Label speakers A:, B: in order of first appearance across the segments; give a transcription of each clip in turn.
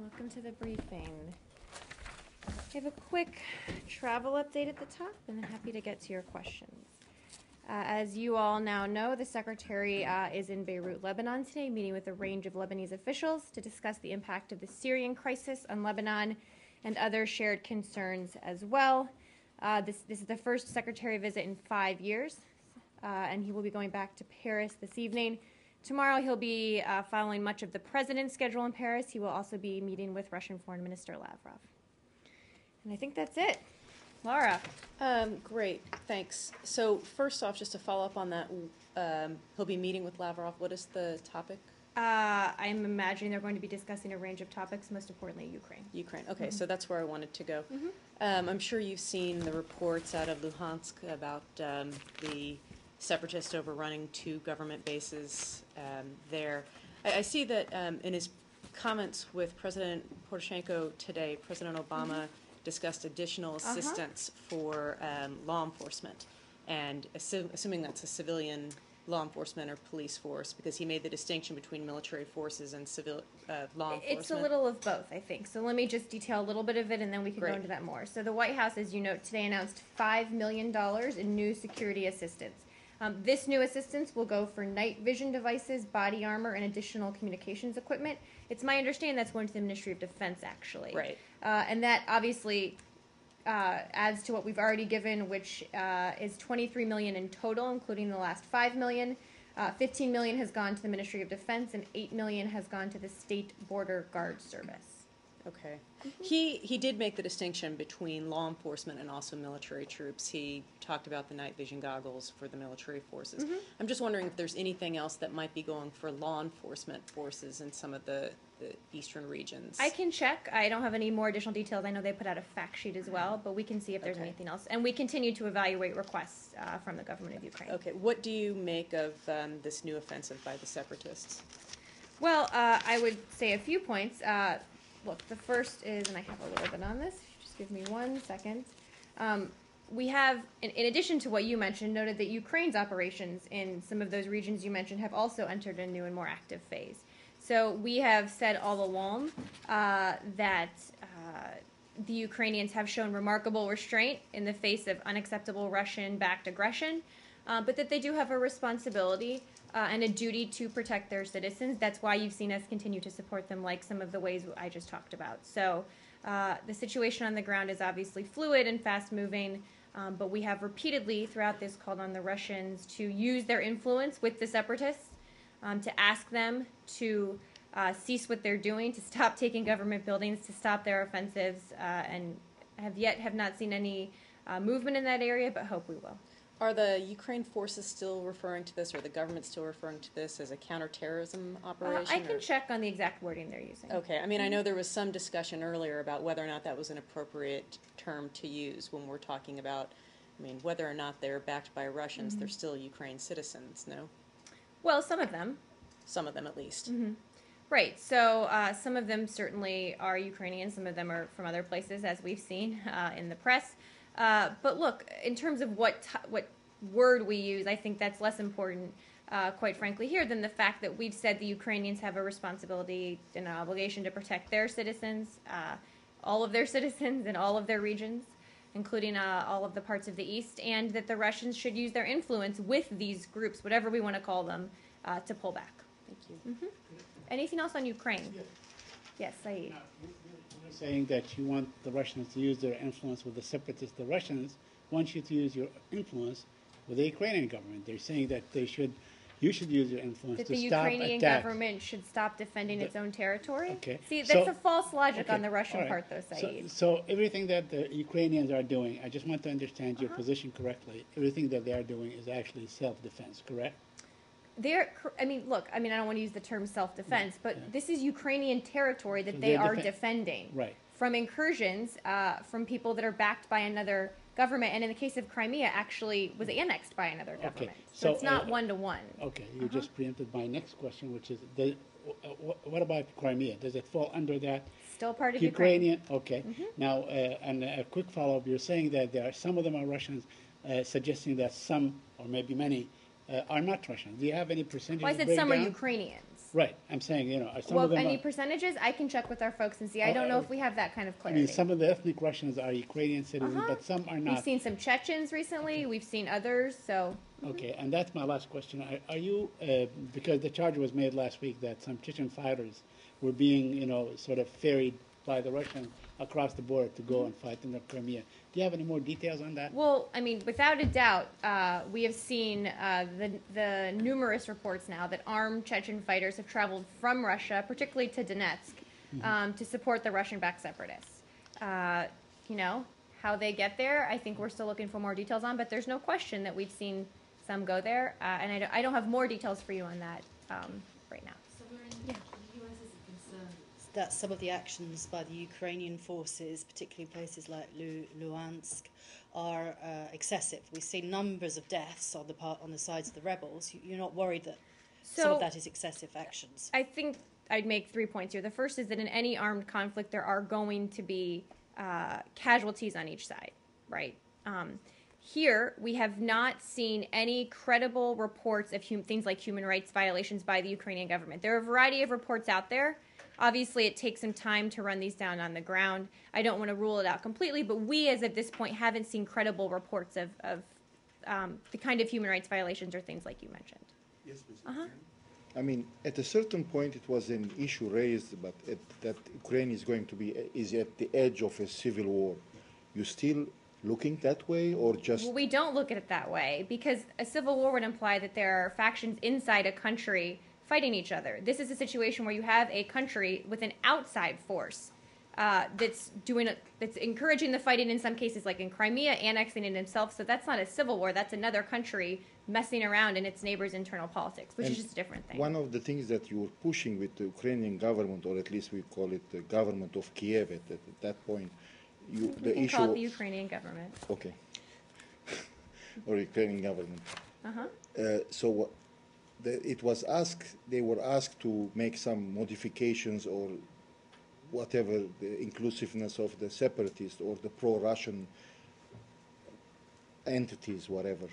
A: Welcome to the briefing. We have a quick travel update at the top, and I'm happy to get to your questions. As you all now know, the Secretary is in Beirut, Lebanon today, meeting with a range of Lebanese officials to discuss the impact of the Syrian crisis on Lebanon and other shared concerns as well. This is the first Secretary visit in 5 years, and he will be going back to Paris this evening. Tomorrow he'll be following much of the President's schedule in Paris. He will also be meeting with Russian Foreign Minister Lavrov. And I think that's it. Laura.
B: Great, thanks. So first off, just to follow up on that, he'll be meeting with Lavrov. What is the topic?
A: I'm imagining they're going to be discussing a range of topics, most importantly Ukraine.
B: Ukraine, okay, so that's where I wanted to go. I'm sure you've seen the reports out of Luhansk about the separatists overrunning 2 government bases there. I see that in his comments with President Poroshenko today, President Obama discussed additional assistance for law enforcement, and assuming that's a civilian law enforcement or police force, because he made the distinction between military forces and civil law enforcement.
A: It's a little of both, I think. So let me just detail a little bit of it, and then we can go into that more. So the White House, as you note, today announced $5 million in new security assistance. This new assistance will go for night vision devices, body armor, and additional communications equipment. It's my understanding that's going to the Ministry of Defense, actually.
B: Right.
A: And that obviously adds to what we've already given, which is $23 million in total, including the last $5 million. $15 million has gone to the Ministry of Defense, and $8 million has gone to the State Border Guard Service.
B: Okay. He did make the distinction between law enforcement and also military troops. He talked about the night vision goggles for the military forces. I'm just wondering if there's anything else that might be going for law enforcement forces in some of the eastern regions.
A: I can check. I don't have any more additional details. I know they put out a fact sheet as well, but we can see if there's anything else. And we continue to evaluate requests from the government of Ukraine.
B: Okay. What do you make of this new offensive by the separatists?
A: Well, I would say a few points. Look, the first is, and I have a little bit on this, just give me 1 second. We have, in addition to what you mentioned, noted that Ukraine's operations in some of those regions you mentioned have also entered a new and more active phase. So we have said all along that the Ukrainians have shown remarkable restraint in the face of unacceptable Russian-backed aggression, but that they do have a responsibility and a duty to protect their citizens. That's why you've seen us continue to support them, like some of the ways I just talked about. So the situation on the ground is obviously fluid and fast-moving, but we have repeatedly throughout this called on the Russians to use their influence with the separatists, to ask them to cease what they're doing, to stop taking government buildings, to stop their offensives, and have not seen any movement in that area, but hope we will.
B: Are the Ukraine forces still referring to this, or the government still referring to this as a counterterrorism operation?
A: I can check on the exact wording they're using.
B: Okay. I mean, I know there was some discussion earlier about whether or not that was an appropriate term to use when we're talking about, I mean, whether or not they're backed by Russians, they're still Ukraine citizens, no?
A: Well, some of them.
B: Some of them, at least.
A: Right. So some of them certainly are Ukrainian. Some of them are from other places, as we've seen in the press. But look, in terms of what word we use, I think that's less important, quite frankly, here than the fact that we've said the Ukrainians have a responsibility and an obligation to protect their citizens, all of their citizens in all of their regions, including all of the parts of the East, and that the Russians should use their influence with these groups, whatever we want to call them, to pull back.
B: Thank you.
A: Anything else on Ukraine? Yes, Saeed.
C: You're saying that you want the Russians to use their influence with the separatists. The Russians want you to use your influence with the Ukrainian government. They're saying that you should use your influence
A: That
C: to
A: the
C: stop
A: Ukrainian
C: attack.
A: government should stop defending its own territory?
C: Okay.
A: See, that's
C: So-
A: a false logic
C: Okay,
A: on the Russian
C: all right.
A: part, though, Saeed.
C: So everything that the Ukrainians are doing, I just want to understand your position correctly. Everything that they are doing is actually self-defense, correct?
A: I don't want to use the term self-defense, but this is Ukrainian territory that
C: So
A: they
C: they're
A: are defending
C: Right.
A: from incursions from people that are backed by another government, and in the case of Crimea, actually was annexed by another government. So it's not one-to-one.
C: Okay, you just preempted my next question, which is, what about Crimea? Does it fall under that?
A: Still part of Ukraine.
C: Ukrainian, okay. Now, and a quick follow-up, you're saying that some of them are Russians, suggesting that some, or maybe many, are not Russians. Do you have any percentage
A: Well, I said some are Ukrainians.
C: Right. I'm saying, are some
A: Well,
C: of them
A: any
C: are,
A: percentages? I can check with our folks and see. I don't know if we have that kind of
C: I
A: clarity.
C: mean, some of the ethnic Russians are Ukrainian citizens,
A: Uh-huh.
C: but some are
A: We've
C: not.
A: seen some Chechens recently. We've seen others. So
C: Okay, and that's my last question. Are you, because the charge was made last week that some Chechen fighters were being, sort of ferried by the Russians across the border to go and fight in the Crimea. Do you have any more details on that?
A: well, I mean, without a doubt, we have seen the numerous reports now that armed Chechen fighters have traveled from Russia, particularly to Donetsk, to support the Russian-backed separatists. How they get there, I think we're still looking for more details on, but there's no question that we've seen some go there, and I don't have more details for you on that right now.
D: The US is concerned that some of the actions by the Ukrainian forces, particularly in places like Luhansk, are excessive. We've seen numbers of deaths on the sides of the rebels. You're not worried that some of that is excessive actions?
A: I think I'd make 3 points here. The first is that in any armed conflict, there are going to be casualties on each side, right? Here, we have not seen any credible reports of things like human rights violations by the Ukrainian government. There are a variety of reports out there. Obviously, it takes some time to run these down on the ground. I don't want to rule it out completely, but we, as of this point, haven't seen credible reports of the kind of human rights violations or things like you mentioned.
E: Yes, Mr. I mean, at a certain point, it was an issue raised, but that Ukraine is at the edge of a civil war. You still looking that way, or just?
A: Well, we don't look at it that way because a civil war would imply that there are factions inside a country fighting each other. This is a situation where you have a country with an outside force that's encouraging the fighting in some cases, like in Crimea, annexing it himself. So that's not a civil war. That's another country messing around in its neighbors' internal politics, which is just a different thing.
E: One of the things that you were pushing with the Ukrainian government, or at least we call it the government of Kiev at that point,
A: We can call it the Ukrainian government.
E: Okay. Or Ukrainian government. So they were asked to make some modifications or whatever, the inclusiveness of the separatists or the pro-Russian entities, whatever.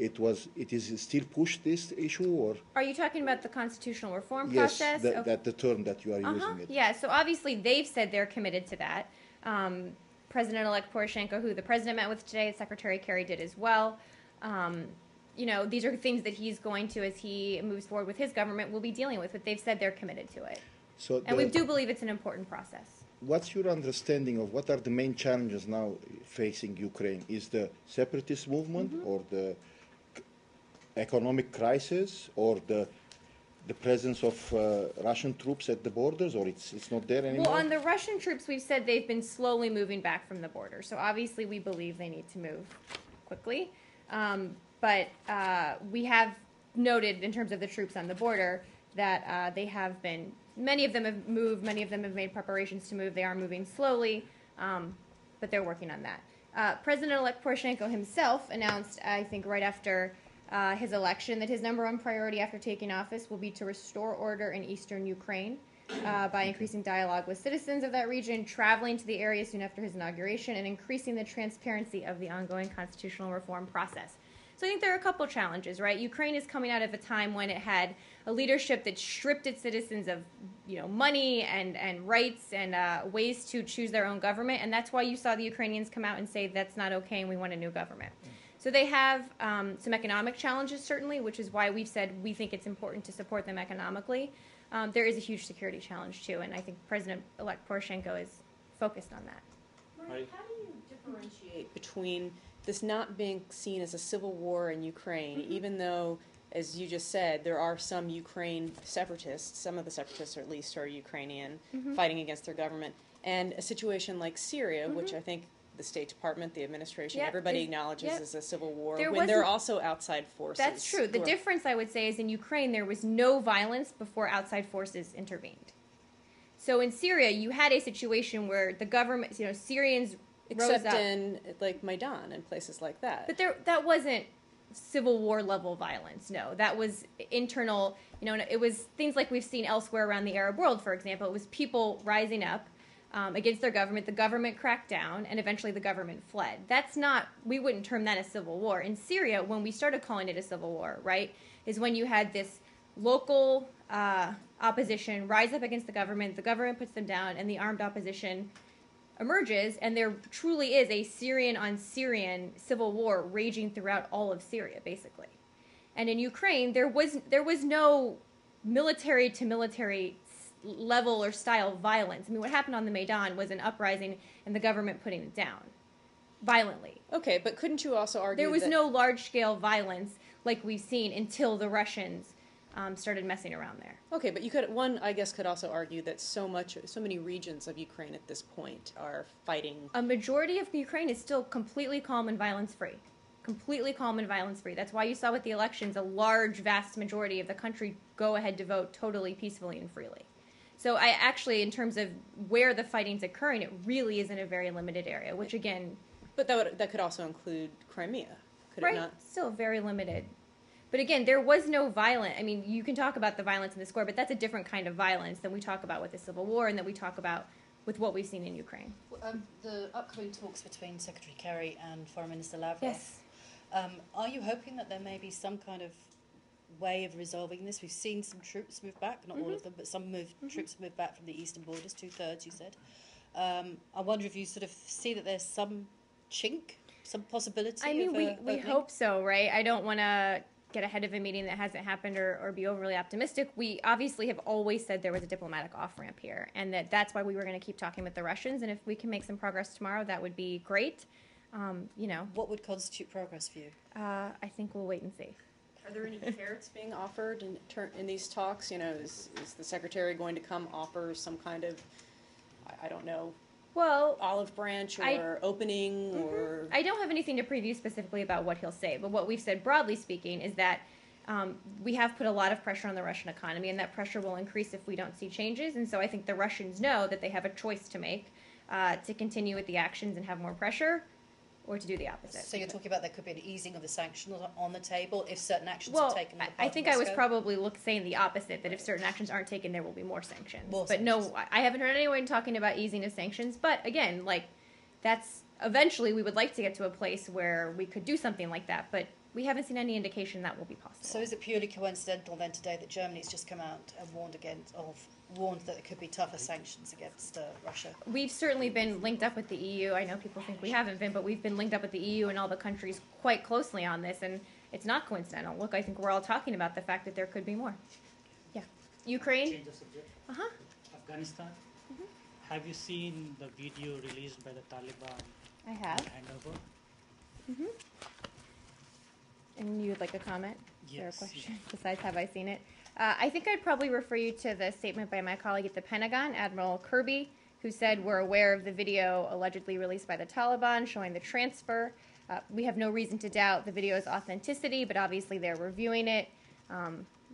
E: It is still pushed, this issue, or?
A: Are you talking about the constitutional reform
E: Yes,
A: process?
E: that the term that you are using it.
A: Yeah, so obviously they've said they're committed to that. President-elect Poroshenko, who the president met with today, Secretary Kerry did as well. These are things that he's going to, as he moves forward with his government, will be dealing with, but they've said they're committed to it. And we do believe it's an important process.
E: What's your understanding of what are the main challenges now facing Ukraine? Is the separatist movement or the economic crisis or the presence of Russian troops at the borders, or it's not there anymore?
A: Well, on the Russian troops, we've said they've been slowly moving back from the border. So obviously we believe they need to move quickly. But we have noted in terms of the troops on the border that they have been, many of them have moved, many of them have made preparations to move. They are moving slowly, but they're working on that. President-elect Poroshenko himself announced, I think right after his election, that his number one priority after taking office will be to restore order in eastern Ukraine by increasing dialogue with citizens of that region, traveling to the area soon after his inauguration, and increasing the transparency of the ongoing constitutional reform process. So I think there are a couple challenges, right? Ukraine is coming out of a time when it had a leadership that stripped its citizens of, money and rights and ways to choose their own government, and that's why you saw the Ukrainians come out and say that's not okay and we want a new government. So they have some economic challenges, certainly, which is why we've said we think it's important to support them economically. There is a huge security challenge, too, and I think President-elect Poroshenko is focused on that.
B: Marie, how do you differentiate between this not being seen as a civil war in Ukraine, even though, as you just said, there are some Ukraine separatists, some of the separatists at least are Ukrainian, fighting against their government, and a situation like Syria, which I think the State Department, the administration, everybody acknowledges as a civil war, when there are also outside forces.
A: That's true. The difference, I would say, is in Ukraine there was no violence before outside forces intervened. So in Syria, you had a situation where the government, Syrians
B: Except
A: rose up.
B: in like Maidan and places like that.
A: But that wasn't civil war level violence. No, that was internal. It was things like we've seen elsewhere around the Arab world. For example, it was people rising up against their government. The government cracked down, and eventually the government fled. We wouldn't term that a civil war. In Syria, when we started calling it a civil war, right, is when you had this local opposition rise up against the government puts them down, and the armed opposition emerges, and there truly is a Syrian on Syrian civil war raging throughout all of Syria, basically. And in Ukraine, there was no military to military level or style violence. I mean, what happened on the Maidan was an uprising and the government putting it down violently.
B: Okay, but couldn't you also argue
A: there was
B: that...
A: no large-scale violence like we've seen until the Russians started messing around there.
B: Okay, but you could, one, I guess, could also argue that so many regions of Ukraine at this point are fighting.
A: A majority of Ukraine is still completely calm and violence-free. Completely calm and violence-free. That's why you saw with the elections a large, vast majority of the country go ahead to vote totally peacefully and freely. So I actually, in terms of where the fighting's occurring, it really is in a very limited area, which again...
B: But that could also include Crimea, could
A: right,
B: it not?
A: Still very limited. But again, there was no violence. I mean, you can talk about the violence in the square, but that's a different kind of violence than we talk about with the civil war and that we talk about with what we've seen in Ukraine.
D: The upcoming talks between Secretary Kerry and Foreign Minister Lavrov.
A: Yes.
D: Are you hoping that there may be some kind of way of resolving this? We've seen some troops move back, not all of them, but some troops have moved back from the eastern borders, 2/3, you said. I wonder if you sort of see that there's some chink, some possibility.
A: I mean,
D: of
A: we
D: opening?
A: hope so, right? I don't want to get ahead of a meeting that hasn't happened or be overly optimistic. We obviously have always said there was a diplomatic off-ramp here, and that's why we were going to keep talking with the Russians, and if we can make some progress tomorrow, that would be great.
D: What would constitute progress for you?
A: I think we'll wait and see.
B: Are there any carrots being offered in these talks? You know, is the secretary going to come offer some kind of, I don't know,
A: well,
B: olive branch or opening or...
A: I don't have anything to preview specifically about what he'll say, but what we've said broadly speaking is that we have put a lot of pressure on the Russian economy, and that pressure will increase if we don't see changes. And so I think the Russians know that they have a choice to make to continue with the actions and have more pressure, or to do the opposite.
D: So you're talking about there could be an easing of the sanctions on the table if certain actions
A: well,
D: are taken?
A: I think I was probably saying the opposite, that if certain actions aren't taken, there will be more sanctions. But no, I haven't heard anyone talking about easing of sanctions. But again, that's eventually we would like to get to a place where we could do something like that. But we haven't seen any indication that will be possible.
D: So is it purely coincidental then today that Germany's just come out and warned that there could be tougher sanctions against Russia?
A: We've certainly been linked up with the EU. I know people think we haven't been, but we've been linked up with the EU and all the countries quite closely on this, and it's not coincidental. Look, I think we're all talking about the fact that there could be more. Yeah. Ukraine?
F: Change the subject.
A: Uh-huh.
F: Afghanistan. Have you seen the video released by the Taliban?
A: I have.
F: Handover?
A: And you would like a comment?
F: Yes.
A: Or a question besides have I seen it? I think I'd probably refer you to the statement by my colleague at the Pentagon, Admiral Kirby, who said we're aware of the video allegedly released by the Taliban showing the transfer. We have no reason to doubt the video's authenticity, but obviously they're reviewing it.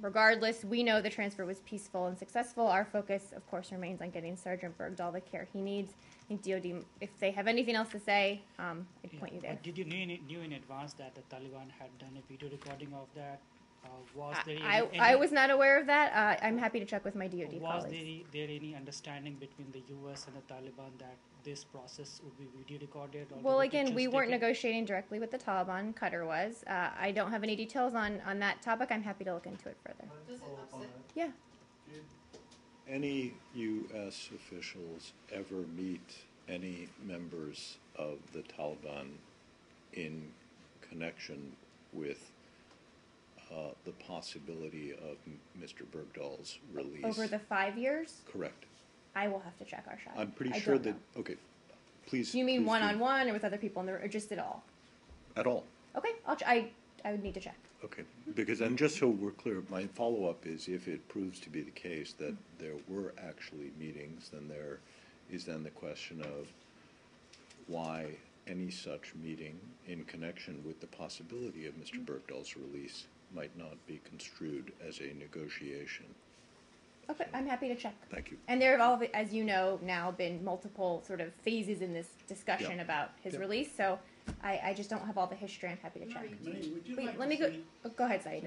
A: Regardless, we know the transfer was peaceful and successful. Our focus, of course, remains on getting Sergeant Bergdahl the care he needs. I think DOD, if they have anything else to say, I'd point you there.
F: Did you knew in advance that the Taliban had done a video recording of that? Was there
A: I was not aware of that. I'm happy to check with my DOD
F: was
A: colleagues.
F: there any understanding between the U.S. and the Taliban that this process would be video recorded? Or
A: Well,
F: would it
A: again,
F: just
A: we
F: take
A: weren't
F: it-
A: negotiating directly with the Taliban. Qatar was. I don't have any details on that topic. I'm happy to look into it further. Yeah.
G: Any U.S. officials ever meet any members of the Taliban in connection with the possibility of Mr. Bergdahl's release?
A: Over the 5 years,
G: Correct.
A: I will have to check our shot.
G: I'm pretty
A: I
G: sure
A: don't
G: that,
A: know.
G: okay, please.
A: Do you mean
G: please do.
A: one-on-one or with other people in the, or just at all?
G: At all.
A: Okay, I would need to check.
G: Okay, because, and just so we're clear, my follow-up is if it proves to be the case that there were actually meetings, then there is then the question of why any such meeting in connection with the possibility of Mr. Bergdahl's release might not be construed as a negotiation.
A: Okay, I'm happy to check.
G: Thank you.
A: And there have all, as you know, now been multiple sort of phases in this discussion
G: Yeah.
A: about his
G: Yeah.
A: release, so I just don't have all the history. I'm happy to check. Wait, let me go. Oh, go ahead, Saeed.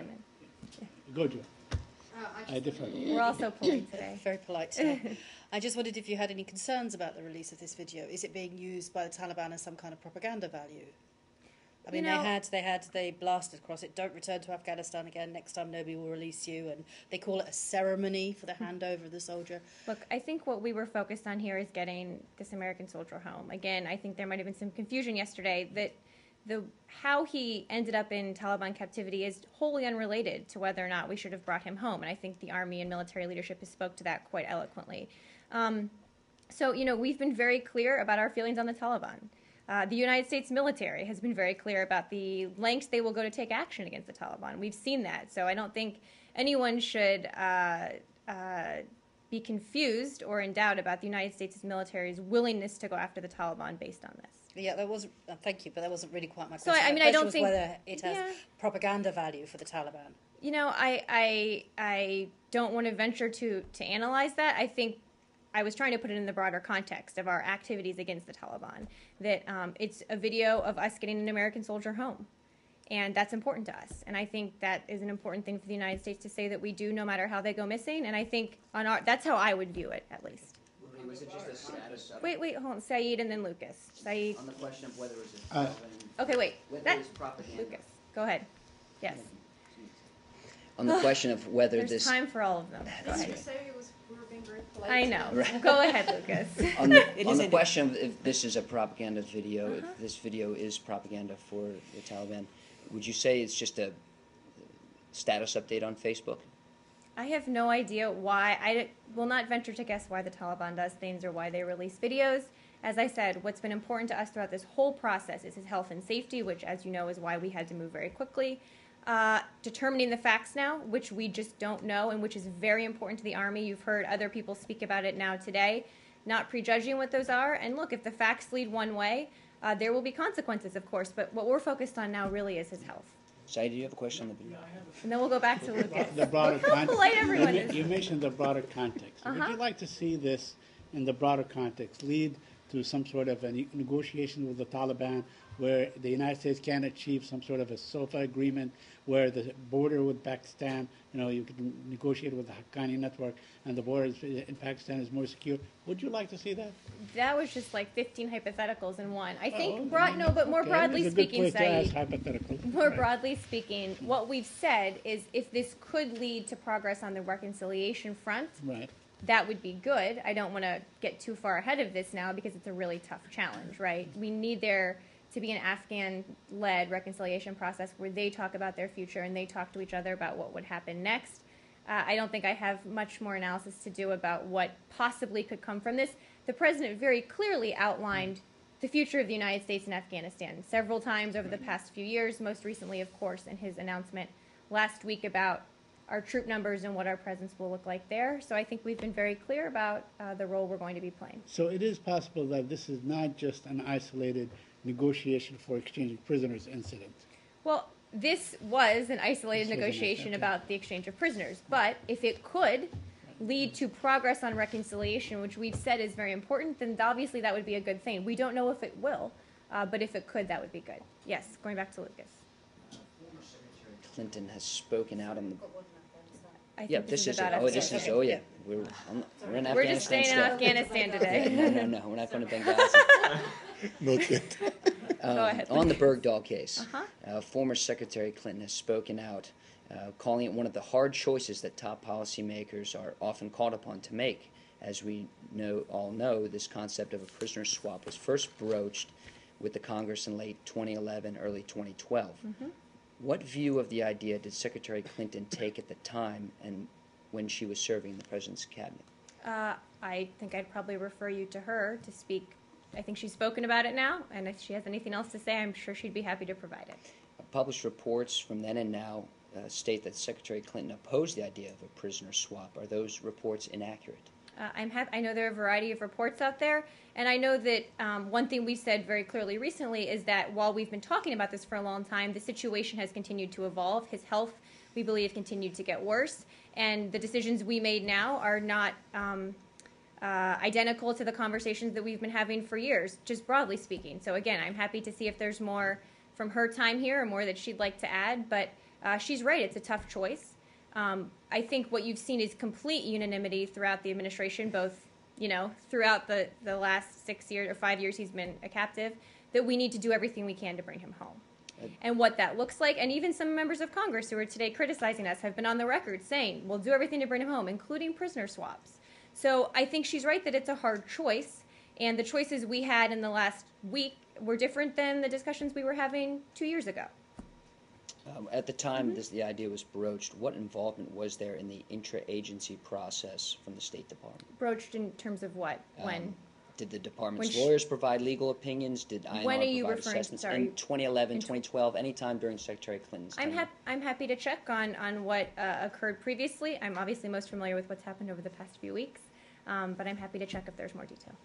C: Go, Joe. I differ.
A: We're all so polite today.
D: Very polite today. I just wondered if you had any concerns about the release of this video. Is it being used by the Taliban as some kind of propaganda value? I mean,
A: You know-
D: they blasted across it. Don't return to Afghanistan again. Next time, nobody will release you. And they call it a ceremony for the handover of the soldier.
A: Look, I think what we were focused on here is getting this American soldier home. Again, I think there might have been some confusion yesterday that how he ended up in Taliban captivity is wholly unrelated to whether or not we should have brought him home. And I think the Army and military leadership has spoke to that quite eloquently. So, we've been very clear about our feelings on the Taliban. The United States military has been very clear about the lengths they will go to take action against the Taliban. We've seen that. So I don't think anyone should be confused or in doubt about the United States military's willingness to go after the Taliban based on this.
D: Yeah, that was. Thank you, but that wasn't really quite my
A: So,
D: question.
A: I mean,
D: My
A: I don't
D: question was
A: think-
D: whether it has
A: yeah.
D: propaganda value for the Taliban.
A: I don't want to venture to analyze that. I think I was trying to put it in the broader context of our activities against the Taliban, that it's a video of us getting an American soldier home. And that's important to us. And I think that is an important thing for the United States to say that we do no matter how they go missing. And I think that's how I would view it, at least.
H: Was it just a status update?
A: Wait, hold on. Saeed and then Lucas. Saeed.
H: On the question of whether it was
A: Okay, wait.
H: whether it was propaganda.
A: Lucas, go ahead. Yes.
H: On the question of whether
A: There's
H: this
A: time for all of them. Go ahead.
I: We were being very polite.
A: I know.
H: Right.
A: Go ahead, Lucas.
H: on the,
D: It
H: on
D: is
H: the
D: indeed.
H: question of if this is a propaganda video, if this video is propaganda for the Taliban, would you say it's just a status update on Facebook?
A: I have no idea why. I will not venture to guess why the Taliban does things or why they release videos. As I said, what's been important to us throughout this whole process is his health and safety, which, as you know, is why we had to move very quickly. Determining the facts now, which we just don't know, and which is very important to the Army. You've heard other people speak about it now today. Not prejudging what those are. And look, if the facts lead one way, there will be consequences, of course. But what we're focused on now really is his health.
H: Saeed, do you have a question on the video?
A: And then we'll go back to Lucas.
C: The broader
A: Look how polite everyone
C: you,
A: is.
C: you mentioned the broader context. Would
A: Uh-huh.
C: you like to see this in the broader context lead to some sort of a negotiation with the Taliban where the United States can achieve some sort of a SOFA agreement where the border with Pakistan, you can negotiate with the Haqqani network and the border in Pakistan is more secure. Would you like to see that?
A: That was just like 15 hypotheticals in one. I think,
C: Oh,
A: but more
C: okay.
A: broadly
C: It's a good
A: speaking,
C: place to ask
A: Saeed,
C: hypotheticals.
A: more
C: Right.
A: broadly speaking, what we've said is if this could lead to progress on the reconciliation front,
C: Right.
A: that would be good. I don't want to get too far ahead of this now because it's a really tough challenge, right? We need there to be an Afghan-led reconciliation process where they talk about their future and they talk to each other about what would happen next. I don't think I have much more analysis to do about what possibly could come from this. The president very clearly outlined the future of the United States in Afghanistan several times over the past few years, most recently, of course, in his announcement last week about our troop numbers and what our presence will look like there. So I think we've been very clear about the role we're going to be playing.
C: So it is possible that this is not just an isolated negotiation for exchanging prisoners incident.
A: Well, this was an isolated
C: This was an
A: negotiation
C: isolated-
A: about the exchange of prisoners, but if it could lead to progress on reconciliation, which we've said is very important, then obviously that would be a good thing. We don't know if it will, but if it could, that would be good. Yes, going back to Lucas.
H: Former Secretary Clinton has spoken out on the.
A: I think
H: Yeah, this is.
A: about
H: Oh,
A: us.
H: this is.
A: Okay.
H: Oh, yeah. We're in Afghanistan.
A: We're just staying in
H: still.
A: Afghanistan today.
H: No. We're not going to Benghazi.
E: Not yet.
A: Go ahead.
H: On the Bergdahl case,
A: Uh-huh.
H: former Secretary Clinton has spoken out, calling it one of the hard choices that top policymakers are often called upon to make. As we all know, this concept of a prisoner swap was first broached with the Congress in late 2011, early 2012.
A: Mm-hmm.
H: What view of the idea did Secretary Clinton take at the time and when she was serving in the President's cabinet?
A: I think I'd probably refer you to her to speak. I think she's spoken about it now, and if she has anything else to say, I'm sure she'd be happy to provide it.
H: Published reports from then and now state that Secretary Clinton opposed the idea of a prisoner swap. Are those reports inaccurate?
A: I know there are a variety of reports out there, and I know that one thing we've said very clearly recently is that while we've been talking about this for a long time, the situation has continued to evolve. His health, we believe, continued to get worse, and the decisions we made now are not identical to the conversations that we've been having for years, just broadly speaking. So again, I'm happy to see if there's more from her time here or more that she'd like to add, but she's right, it's a tough choice. I think what you've seen is complete unanimity throughout the administration, both, throughout the last 6 years or 5 years he's been a captive, that we need to do everything we can to bring him home. and what that looks like. And even some members of Congress who are today criticizing us have been on the record saying, we'll do everything to bring him home, including prisoner swaps. So I think she's right that it's a hard choice. And the choices we had in the last week were different than the discussions we were having 2 years ago.
H: At the time the idea was broached, what involvement was there in the intra-agency process from the State Department?
A: Broached in terms of what? When?
H: Did the department's
A: When
H: lawyers provide legal opinions? Did INR
A: When are you
H: provide
A: referring-
H: assessments?
A: sorry.
H: In 2011, 2012, anytime during Secretary Clinton's tenure?
A: I'm happy to check on what occurred previously. I'm obviously most familiar with what's happened over the past few weeks, but I'm happy to check if there's more detail.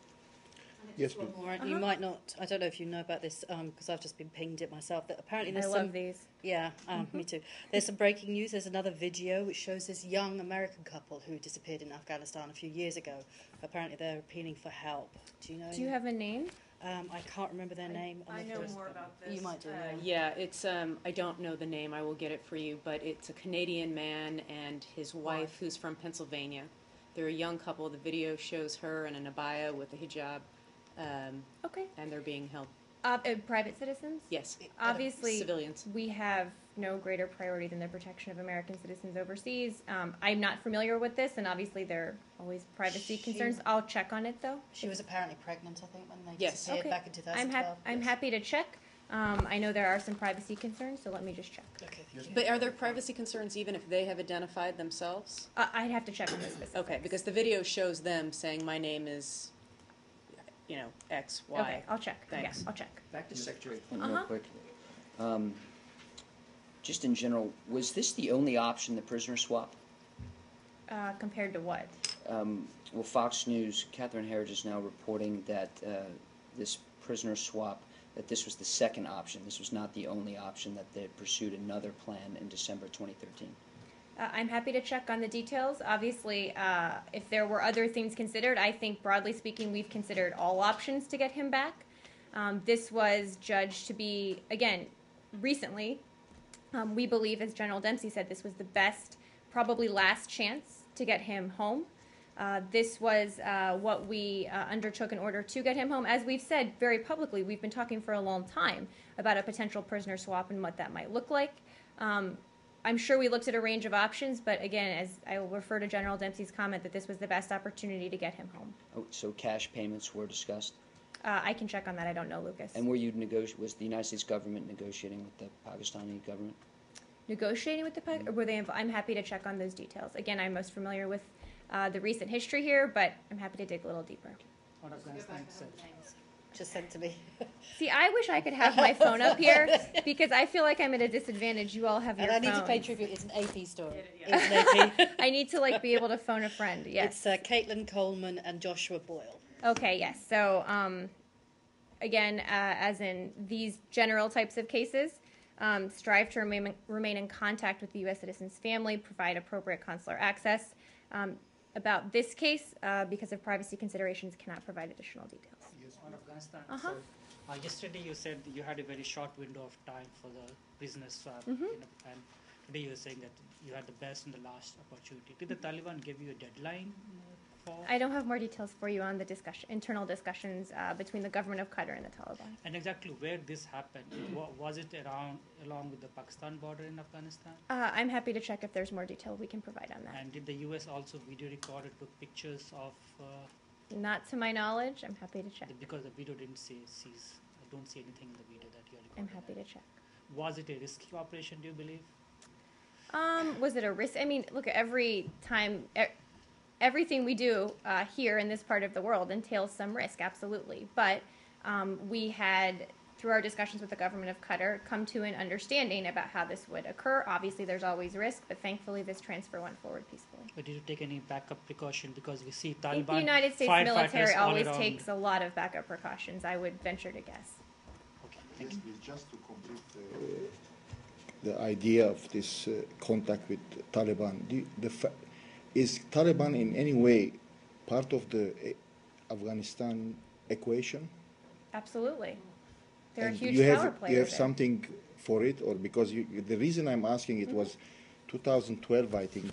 E: Yes,
D: One
E: please.
D: more. You might not. I don't know if you know about this because I've just been pinged it myself. That apparently
A: I
D: there's
A: love
D: some.
A: these.
D: Yeah, me too. There's some breaking news. There's another video which shows this young American couple who disappeared in Afghanistan a few years ago. Apparently they're appealing for help. Do you know?
A: Do you have a name?
D: I can't remember their name.
B: I know more about this.
D: You might do.
B: Yeah, it's I don't know the name. I will get it for you, but it's a Canadian man and his wife, who's from Pennsylvania. They're a young couple. The video shows her in an abaya with a hijab,
A: Okay.
B: and they're being held.
A: Private citizens?
B: Yes,
A: Obviously,
B: civilians.
A: we have no greater priority than the protection of American citizens overseas. I'm not familiar with this, and obviously there are always privacy concerns. I'll check on it, though.
D: She was apparently pregnant, I think, when they
B: Yes.
D: disappeared
A: Okay.
D: back in 2012.
A: I'm happy to check. I know there are some privacy concerns, so let me just check.
D: Okay. thank you.
B: But are there privacy concerns even if they have identified themselves?
A: I'd have to check on this specifics.
B: Okay, because the video shows them saying, "My name is, X, Y."
A: Okay, I'll check.
B: Thanks.
A: Yeah, I'll check.
H: Back to Secretary Clinton real quick. Just in general, was this the only option, the prisoner swap?
A: Compared to what?
H: Well, Fox News, Catherine Herridge is now reporting that this prisoner swap, that this was the second option. This was not the only option, that they had pursued another plan in December 2013.
A: I'm happy to check on the details. Obviously, if there were other things considered, I think broadly speaking, we've considered all options to get him back. This was judged to be, again, recently, we believe, as General Dempsey said, this was the best, probably last chance to get him home. This was what we undertook in order to get him home. As we've said very publicly, we've been talking for a long time about a potential prisoner swap and what that might look like. I'm sure we looked at a range of options, but again, as I will refer to General Dempsey's comment that this was the best opportunity to get him home.
H: Oh, so cash payments were discussed?
A: I can check on that. I don't know, Lucas.
H: And was the United States government negotiating with the Pakistani government?
A: Negotiating with the or were they I'm happy to check on those details. Again, I'm most familiar with the recent history here, but I'm happy to dig a little deeper.
F: What Afghanistan said.
D: Just sent to me.
A: See, I wish I could have my phone up here because I feel like I'm at a disadvantage. You all have your
D: And I
A: phones.
D: need to pay tribute. It's an AP story. It's an AP.
A: I need to be able to phone a friend. Yes.
D: It's Caitlin Coleman and Joshua Boyle.
A: Okay, yes. So, again, as in these general types of cases, strive to remain in contact with the U.S. citizen's family, provide appropriate consular access. About this case, because of privacy considerations, cannot provide additional details.
F: Yes, on Afghanistan.
A: Uh-huh.
F: So, yesterday you said you had a very short window of time for the prisoner swap,
A: Mm-hmm.
F: and today you were saying that you had the best and the last opportunity. Did the Taliban give you a deadline for?
A: I don't have more details for you on the internal discussions between the government of Qatar and the Taliban.
F: And exactly where this happened, was it along with the Pakistan border in Afghanistan?
A: I'm happy to check if there's more detail we can provide on that.
F: And did the U.S. also video record or took pictures of?
A: Not to my knowledge. I'm happy to check.
F: Because the video didn't I don't see anything in the video that you recorded.
A: I'm happy to check.
F: Was it a risky operation? Do you believe?
A: Was it a risk? I mean, look, every time, everything we do here in this part of the world entails some risk, absolutely. But we had, through our discussions with the government of Qatar, come to an understanding about how this would occur. Obviously, there's always risk, but thankfully this transfer went forward peacefully.
F: But did you take any backup precaution? Because we see
A: I
F: Taliban
A: think the United States
F: firefighters
A: military
F: all
A: always
F: around.
A: takes a lot of backup precautions, I would venture to guess.
F: Okay, thank
E: Yes,
F: you.
E: please, just to complete the idea of this contact with Taliban. Is Taliban in any way part of the Afghanistan equation?
A: Absolutely. They're a
E: And
A: huge
E: you
A: power
E: have
A: player
E: you have
A: there.
E: something for it, or because the reason I'm asking it was 2012, I think,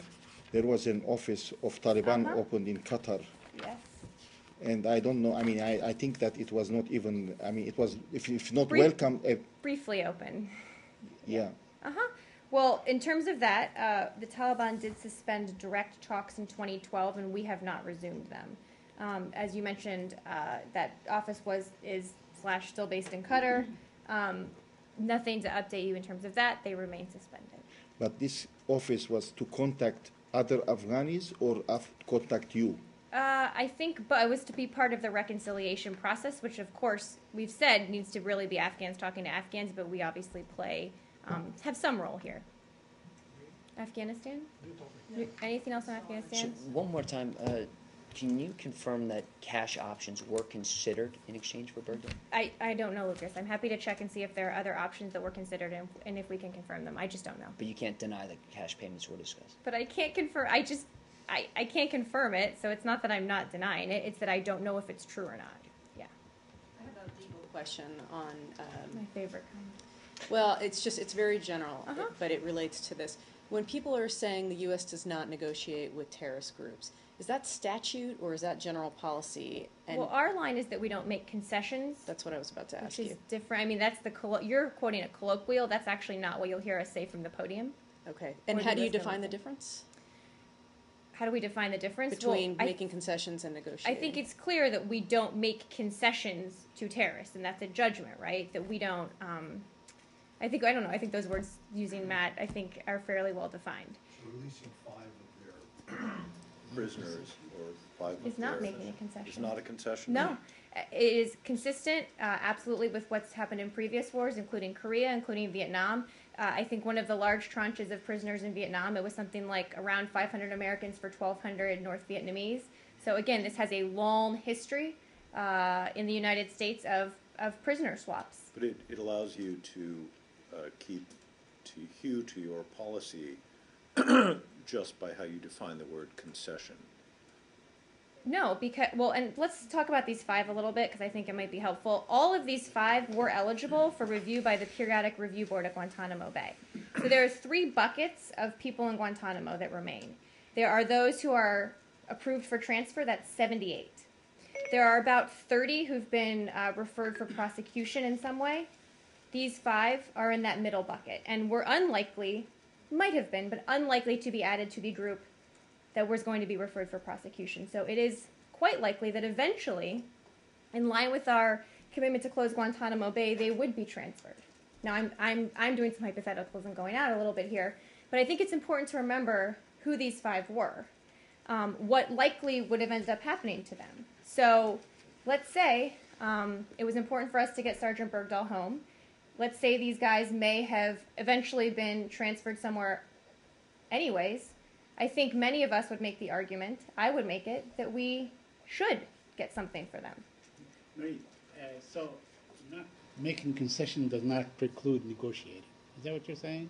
E: there was an office of Taliban
A: Uh-huh.
E: opened in Qatar,
A: Yes.
E: And I don't know, I mean, I think that it was not even, I mean, it was, if not
A: Brief-
E: welcome,
A: Briefly open.
E: yeah.
A: Uh-huh. Well, in terms of that, the Taliban did suspend direct talks in 2012, and we have not resumed them. As you mentioned, that office is still based in Qatar. Nothing to update you in terms of that. They remain suspended.
E: But this office was to contact other Afghanis or contact you?
A: I think, but it was to be part of the reconciliation process, which, of course, we've said needs to really be Afghans talking to Afghans, but we obviously have some role here. Afghanistan? Anything else on
H: So
A: Afghanistan?
H: one more time, can you confirm that cash options were considered in exchange for Bergdorf?
A: I don't know, Lucas. I'm happy to check and see if there are other options that were considered and if we can confirm them. I just don't know.
H: But you can't deny that cash payments were discussed.
A: But I can't confirm. I can't confirm it, so it's not that I'm not denying it. It's that I don't know if it's true or not. Yeah.
B: I have a legal question on.
A: My favorite kind.
B: Well, it's very general,
A: Uh-huh.
B: but it relates to this. When people are saying the U.S. does not negotiate with terrorist groups, is that statute or is that general policy? And
A: Well, our line is that we don't make concessions,
B: that's what I was about to ask
A: which is
B: you.
A: different. I mean, that's you're quoting a colloquial. That's actually not what you'll hear us say from the podium.
B: Okay. And
A: Or
B: how
A: the
B: do you
A: US
B: define the
A: government.
B: difference
A: How do we define the difference?
B: between
A: Well,
B: making concessions and negotiating?
A: I think it's clear that we don't make concessions to terrorists, and that's a judgment, right? That we don't. I don't know. I think those words using Matt, I think, are fairly well defined.
J: So releasing 5 of their
G: Prisoners or 5
A: Is not
G: of their-
A: making a concession.
G: Is not a concession?
A: No, it is consistent, absolutely, with what's happened in previous wars, including Korea, including Vietnam. I think one of the large tranches of prisoners in Vietnam, it was something like around 500 Americans for 1,200 North Vietnamese. So again, this has a long history in the United States of prisoner swaps.
G: But it allows you to hew to your policy just by how you define the word concession.
A: No, because, well, and let's talk about these 5 a little bit because I think it might be helpful. All of these 5 were eligible for review by the Periodic Review Board at Guantanamo Bay. So there are 3 buckets of people in Guantanamo that remain. There are those who are approved for transfer, that's 78. There are about 30 who've been referred for prosecution in some way. These 5 are in that middle bucket, and were unlikely, might have been, but unlikely to be added to the group that was going to be referred for prosecution. So it is quite likely that eventually, in line with our commitment to close Guantanamo Bay, they would be transferred. Now, I'm doing some hypotheticals and going out a little bit here, but I think it's important to remember who these 5 were, what likely would have ended up happening to them. So let's say it was important for us to get Sergeant Bergdahl home. Let's say these guys may have eventually been transferred somewhere anyways. I think many of us would make the argument, I would make it, that we should get something for them.
C: Marie, so not making concession does not preclude negotiating. Is that what you're saying?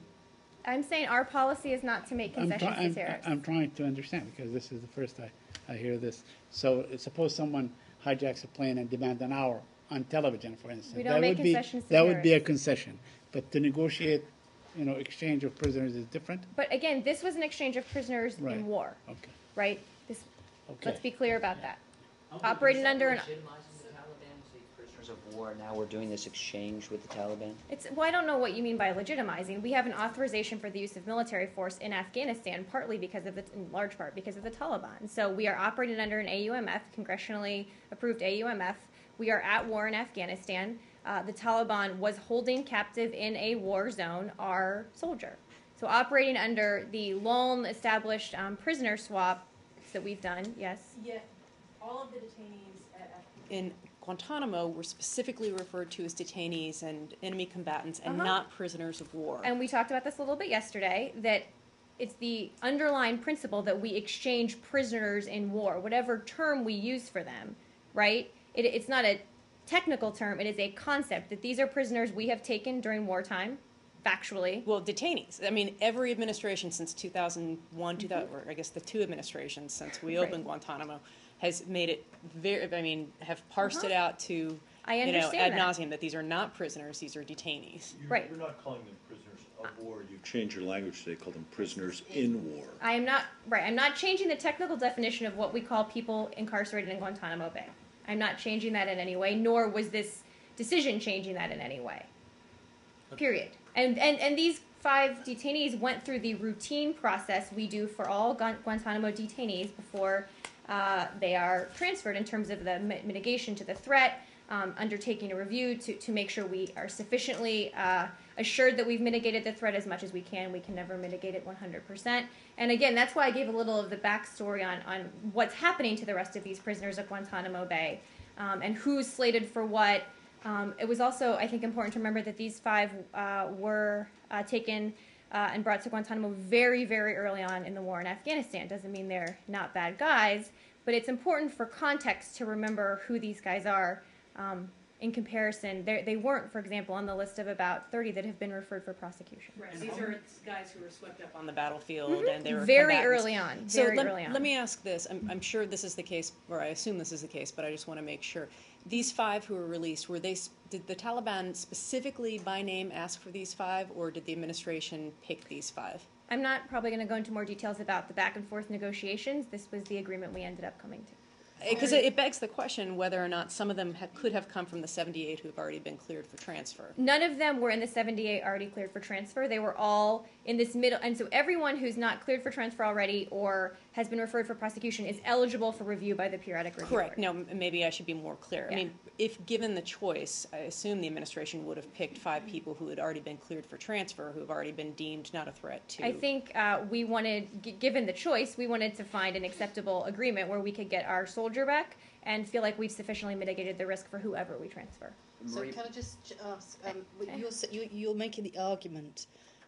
A: I'm saying our policy is not to make concessions to terrorists.
C: I'm trying to understand because this is the first I hear this. So suppose someone hijacks a plane and demands an hour on television, for instance.
A: We don't make concessions to
C: That would be a
A: terrorists.
C: concession. But to negotiate, exchange of prisoners is different?
A: But again, this was an exchange of prisoners
C: Right.
A: in war,
C: Okay.
A: right? This,
C: Okay.
A: let's be clear about that. Operating under an...
H: Legitimizing the Taliban, say prisoners of war, now we're doing this exchange with the Taliban?
A: Well, I don't know what you mean by legitimizing. We have an authorization for the use of military force in Afghanistan, partly because of in large part because of the Taliban. So we are operating under an AUMF, congressionally approved AUMF. We are at war in Afghanistan. The Taliban was holding captive in a war zone our soldier. So operating under the long established prisoner swap that we've done, yes.
B: Yet, all of the detainees in Guantanamo were specifically referred to as detainees and enemy combatants and not prisoners of war.
A: And we talked about this a little bit yesterday, that it's the underlying principle that we exchange prisoners in war, whatever term we use for them, right? It's not a technical term, it is a concept that these are prisoners we have taken during wartime, factually.
B: Well, detainees. I mean, every administration since 2001, 2000, or I guess the 2 administrations since we opened Guantanamo, has made it have parsed it out to,
A: I understand
B: ad
A: that.
B: nauseum that these are not prisoners, these are detainees.
A: Right.
J: You're not calling them prisoners
G: of war. You change your language today, call them prisoners in war.
A: I am not, right, I'm not changing the technical definition of what we call people incarcerated in Guantanamo Bay. I'm not changing that in any way, nor was this decision changing that in any way. Period. And these 5 detainees went through the routine process we do for all Guantanamo detainees before they are transferred in terms of the mitigation to the threat, undertaking a review to make sure we are sufficiently assured that we've mitigated the threat as much as we can. We can never mitigate it 100%. And again, that's why I gave a little of the backstory on what's happening to the rest of these prisoners at Guantanamo Bay and who's slated for what. It was also, I think, important to remember that these 5 were taken and brought to Guantanamo very, very early on in the war in Afghanistan. Doesn't mean they're not bad guys, but it's important for context to remember who these guys are in comparison. They weren't, for example, on the list of about 30 that have been referred for prosecution.
B: Right. These are guys who were swept up on the battlefield, and they were
A: very
B: combatants.
A: early on.
B: So
A: early on.
B: let me ask this. I'm sure this is the case, or I assume this is the case, but I just want to make sure. These 5 who were released, did the Taliban specifically by name ask for these 5, or did the administration pick these 5?
A: I'm not probably going to go into more details about the back and forth negotiations. This was the agreement we ended up coming to.
B: Because it begs the question whether or not some of them could have come from the 78 who have already been cleared for transfer.
A: None of them were in the 78 already cleared for transfer. They were all in this middle. And so everyone who's not cleared for transfer already or has been referred for prosecution is eligible for review by the periodic review
B: Correct.
A: board.
B: No, maybe I should be more clear.
A: Yeah.
B: I mean, if given the choice, I assume the administration would have picked 5 people who had already been cleared for transfer, who have already been deemed not a threat to.
A: I think we wanted, given the choice, we wanted to find an acceptable agreement where we could get our soldier back and feel like we've sufficiently mitigated the risk for whoever we transfer.
D: So can I just ask, you're making the argument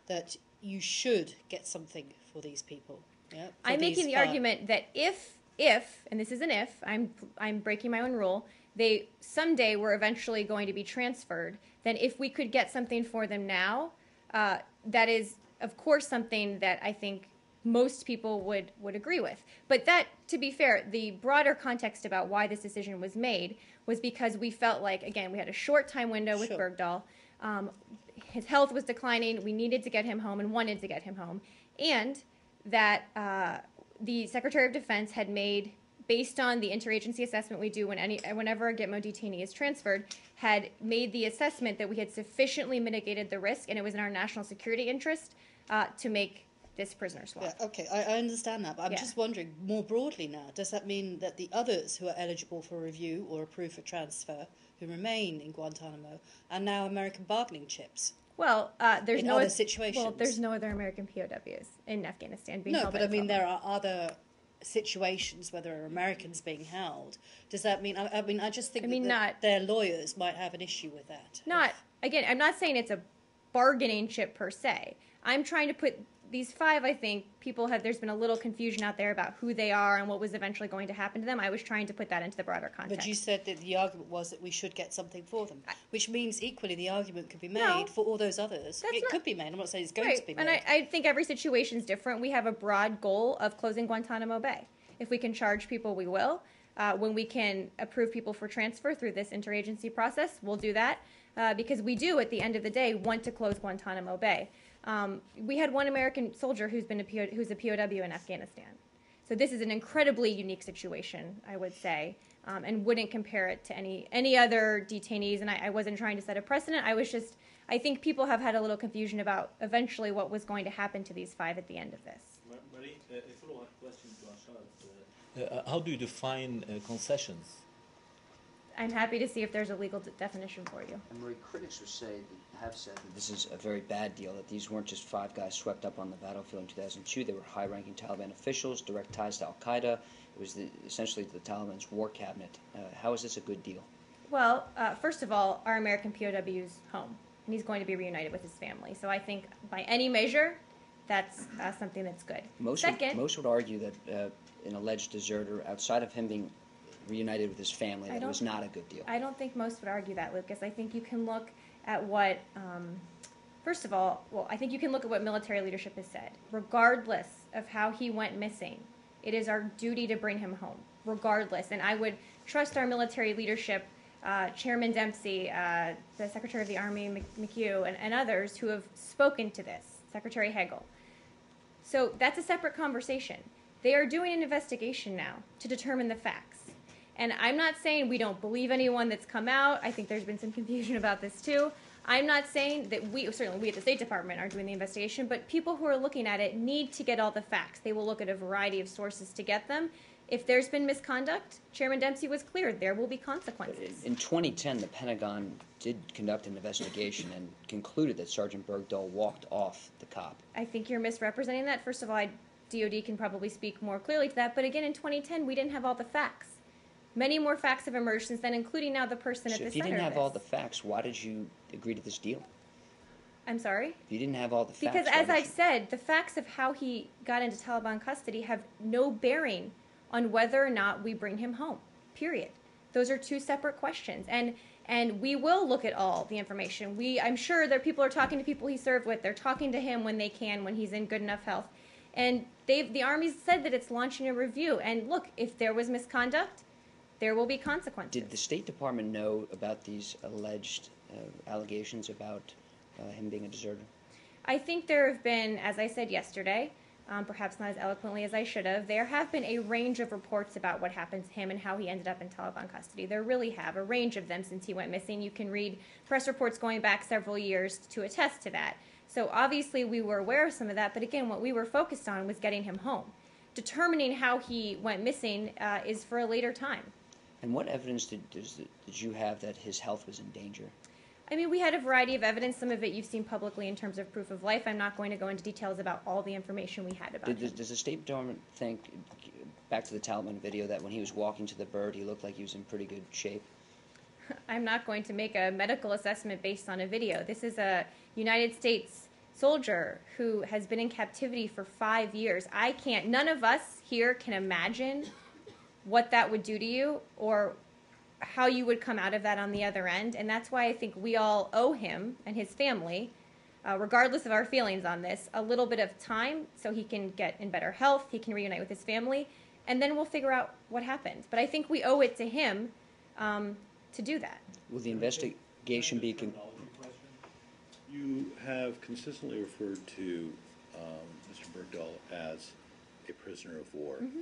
D: that you should get something for these people, yeah?
A: I'm making the argument that if, and this is an if, I'm breaking my own rule, they someday were eventually going to be transferred, then if we could get something for them now, that is, of course, something that I think most people would agree with. But that, to be fair, the broader context about why this decision was made was because we felt like, again, we had a short time window with Bergdahl. His health was declining. We needed to get him home and wanted to get him home. And that the Secretary of Defense had made, based on the interagency assessment we do whenever a Gitmo detainee is transferred, had made the assessment that we had sufficiently mitigated the risk, and it was in our national security interest to make this prisoner swap.
D: Yeah, okay, I understand that, but I'm just wondering, more broadly now, does that mean that the others who are eligible for review or approved for transfer, who remain in Guantanamo, are now American bargaining chips?
A: Well, there's no
D: other situations.
A: Well, there's no other American POWs in Afghanistan being held.
D: No, but I mean there are other situations where there are Americans being held. Does that mean? I just think that their lawyers might have an issue with that.
A: Again, I'm not saying it's a bargaining chip per se. I'm trying to put these 5, I think, there's been a little confusion out there about who they are and what was eventually going to happen to them. I was trying to put that into the broader context.
D: But you said that the argument was that we should get something for them, which means equally the argument could be made for all those others. Could be made. I'm not saying it's going to be made.
A: And I think every situation is different. We have a broad goal of closing Guantanamo Bay. If we can charge people, we will. When we can approve people for transfer through this interagency process, we'll do that. Because we do, at the end of the day, want to close Guantanamo Bay. We had one American soldier who's a POW in Afghanistan. So this is an incredibly unique situation, I would say, and wouldn't compare it to any other detainees. And I wasn't trying to set a precedent. I think people have had a little confusion about eventually what was going to happen to these 5 at the end of this.
K: Marie, a follow-up question to Ashad. How do you define concessions?
A: I'm happy to see if there's a legal definition for you.
H: And Marie, critics have said that this is a very bad deal, that these weren't just 5 guys swept up on the battlefield in 2002. They were high-ranking Taliban officials, direct ties to al-Qaeda. It was essentially the Taliban's war cabinet. How is this a good deal?
A: Well, first of all, our American POW's home, and he's going to be reunited with his family. So I think by any measure, that's something that's good.
H: Most would argue that an alleged deserter, outside of him being reunited with his family, that it was not a good deal.
A: I don't think most would argue that, Lucas. I think you can look at what, first of all, I think you can look at what military leadership has said. Regardless of how he went missing, it is our duty to bring him home, regardless. And I would trust our military leadership Chairman Dempsey, the Secretary of the Army, McHugh, and others who have spoken to this, Secretary Hagel. So that's a separate conversation. They are doing an investigation now to determine the facts. And I'm not saying we don't believe anyone that's come out. I think there's been some confusion about this too. I'm not saying that certainly we at the State Department are doing the investigation, but people who are looking at it need to get all the facts. They will look at a variety of sources to get them. If there's been misconduct, Chairman Dempsey was clear, there will be consequences.
H: In 2010, the Pentagon did conduct an investigation and concluded that Sergeant Bergdahl walked off the COP.
A: I think you're misrepresenting that. First of all, DOD can probably speak more clearly to that, but again, in 2010, we didn't have all the facts. Many more facts have emerged since then, including now the person at the center of this.
H: If you didn't have all the facts, why did you agree to this deal?
A: I'm sorry?
H: If you didn't have all the facts,
A: because as I've said, the facts of how he got into Taliban custody have no bearing on whether or not we bring him home, period. Those are two separate questions. And we will look at all the information. I'm sure that people are talking to people he served with. They're talking to him when they can, when he's in good enough health. And the Army said that it's launching a review. And look, if there was misconduct, there will be consequences.
H: Did the State Department know about these alleged allegations about him being a deserter?
A: I think there have been, as I said yesterday, perhaps not as eloquently as I should have, there have been a range of reports about what happened to him and how he ended up in Taliban custody. There really have, a range of them since he went missing. You can read press reports going back several years to attest to that. So obviously we were aware of some of that, but again, what we were focused on was getting him home. Determining how he went missing is for a later time.
H: And what evidence did you have that his health was in danger?
A: I mean, we had a variety of evidence. Some of it you've seen publicly in terms of proof of life. I'm not going to go into details about all the information we had about him.
H: Does the State Department think, back to the Taliban video, that when he was walking to the bird, he looked like he was in pretty good shape?
A: I'm not going to make a medical assessment based on a video. This is a United States soldier who has been in captivity for 5 years. None of us here can imagine what that would do to you or how you would come out of that on the other end. And that's why I think we all owe him and his family, regardless of our feelings on this, a little bit of time so he can get in better health, he can reunite with his family, and then we'll figure out what happened. But I think we owe it to him to do that.
H: Will the investigation be...
G: You have consistently referred to Mr. Bergdahl as a prisoner of war.
A: Mm-hmm.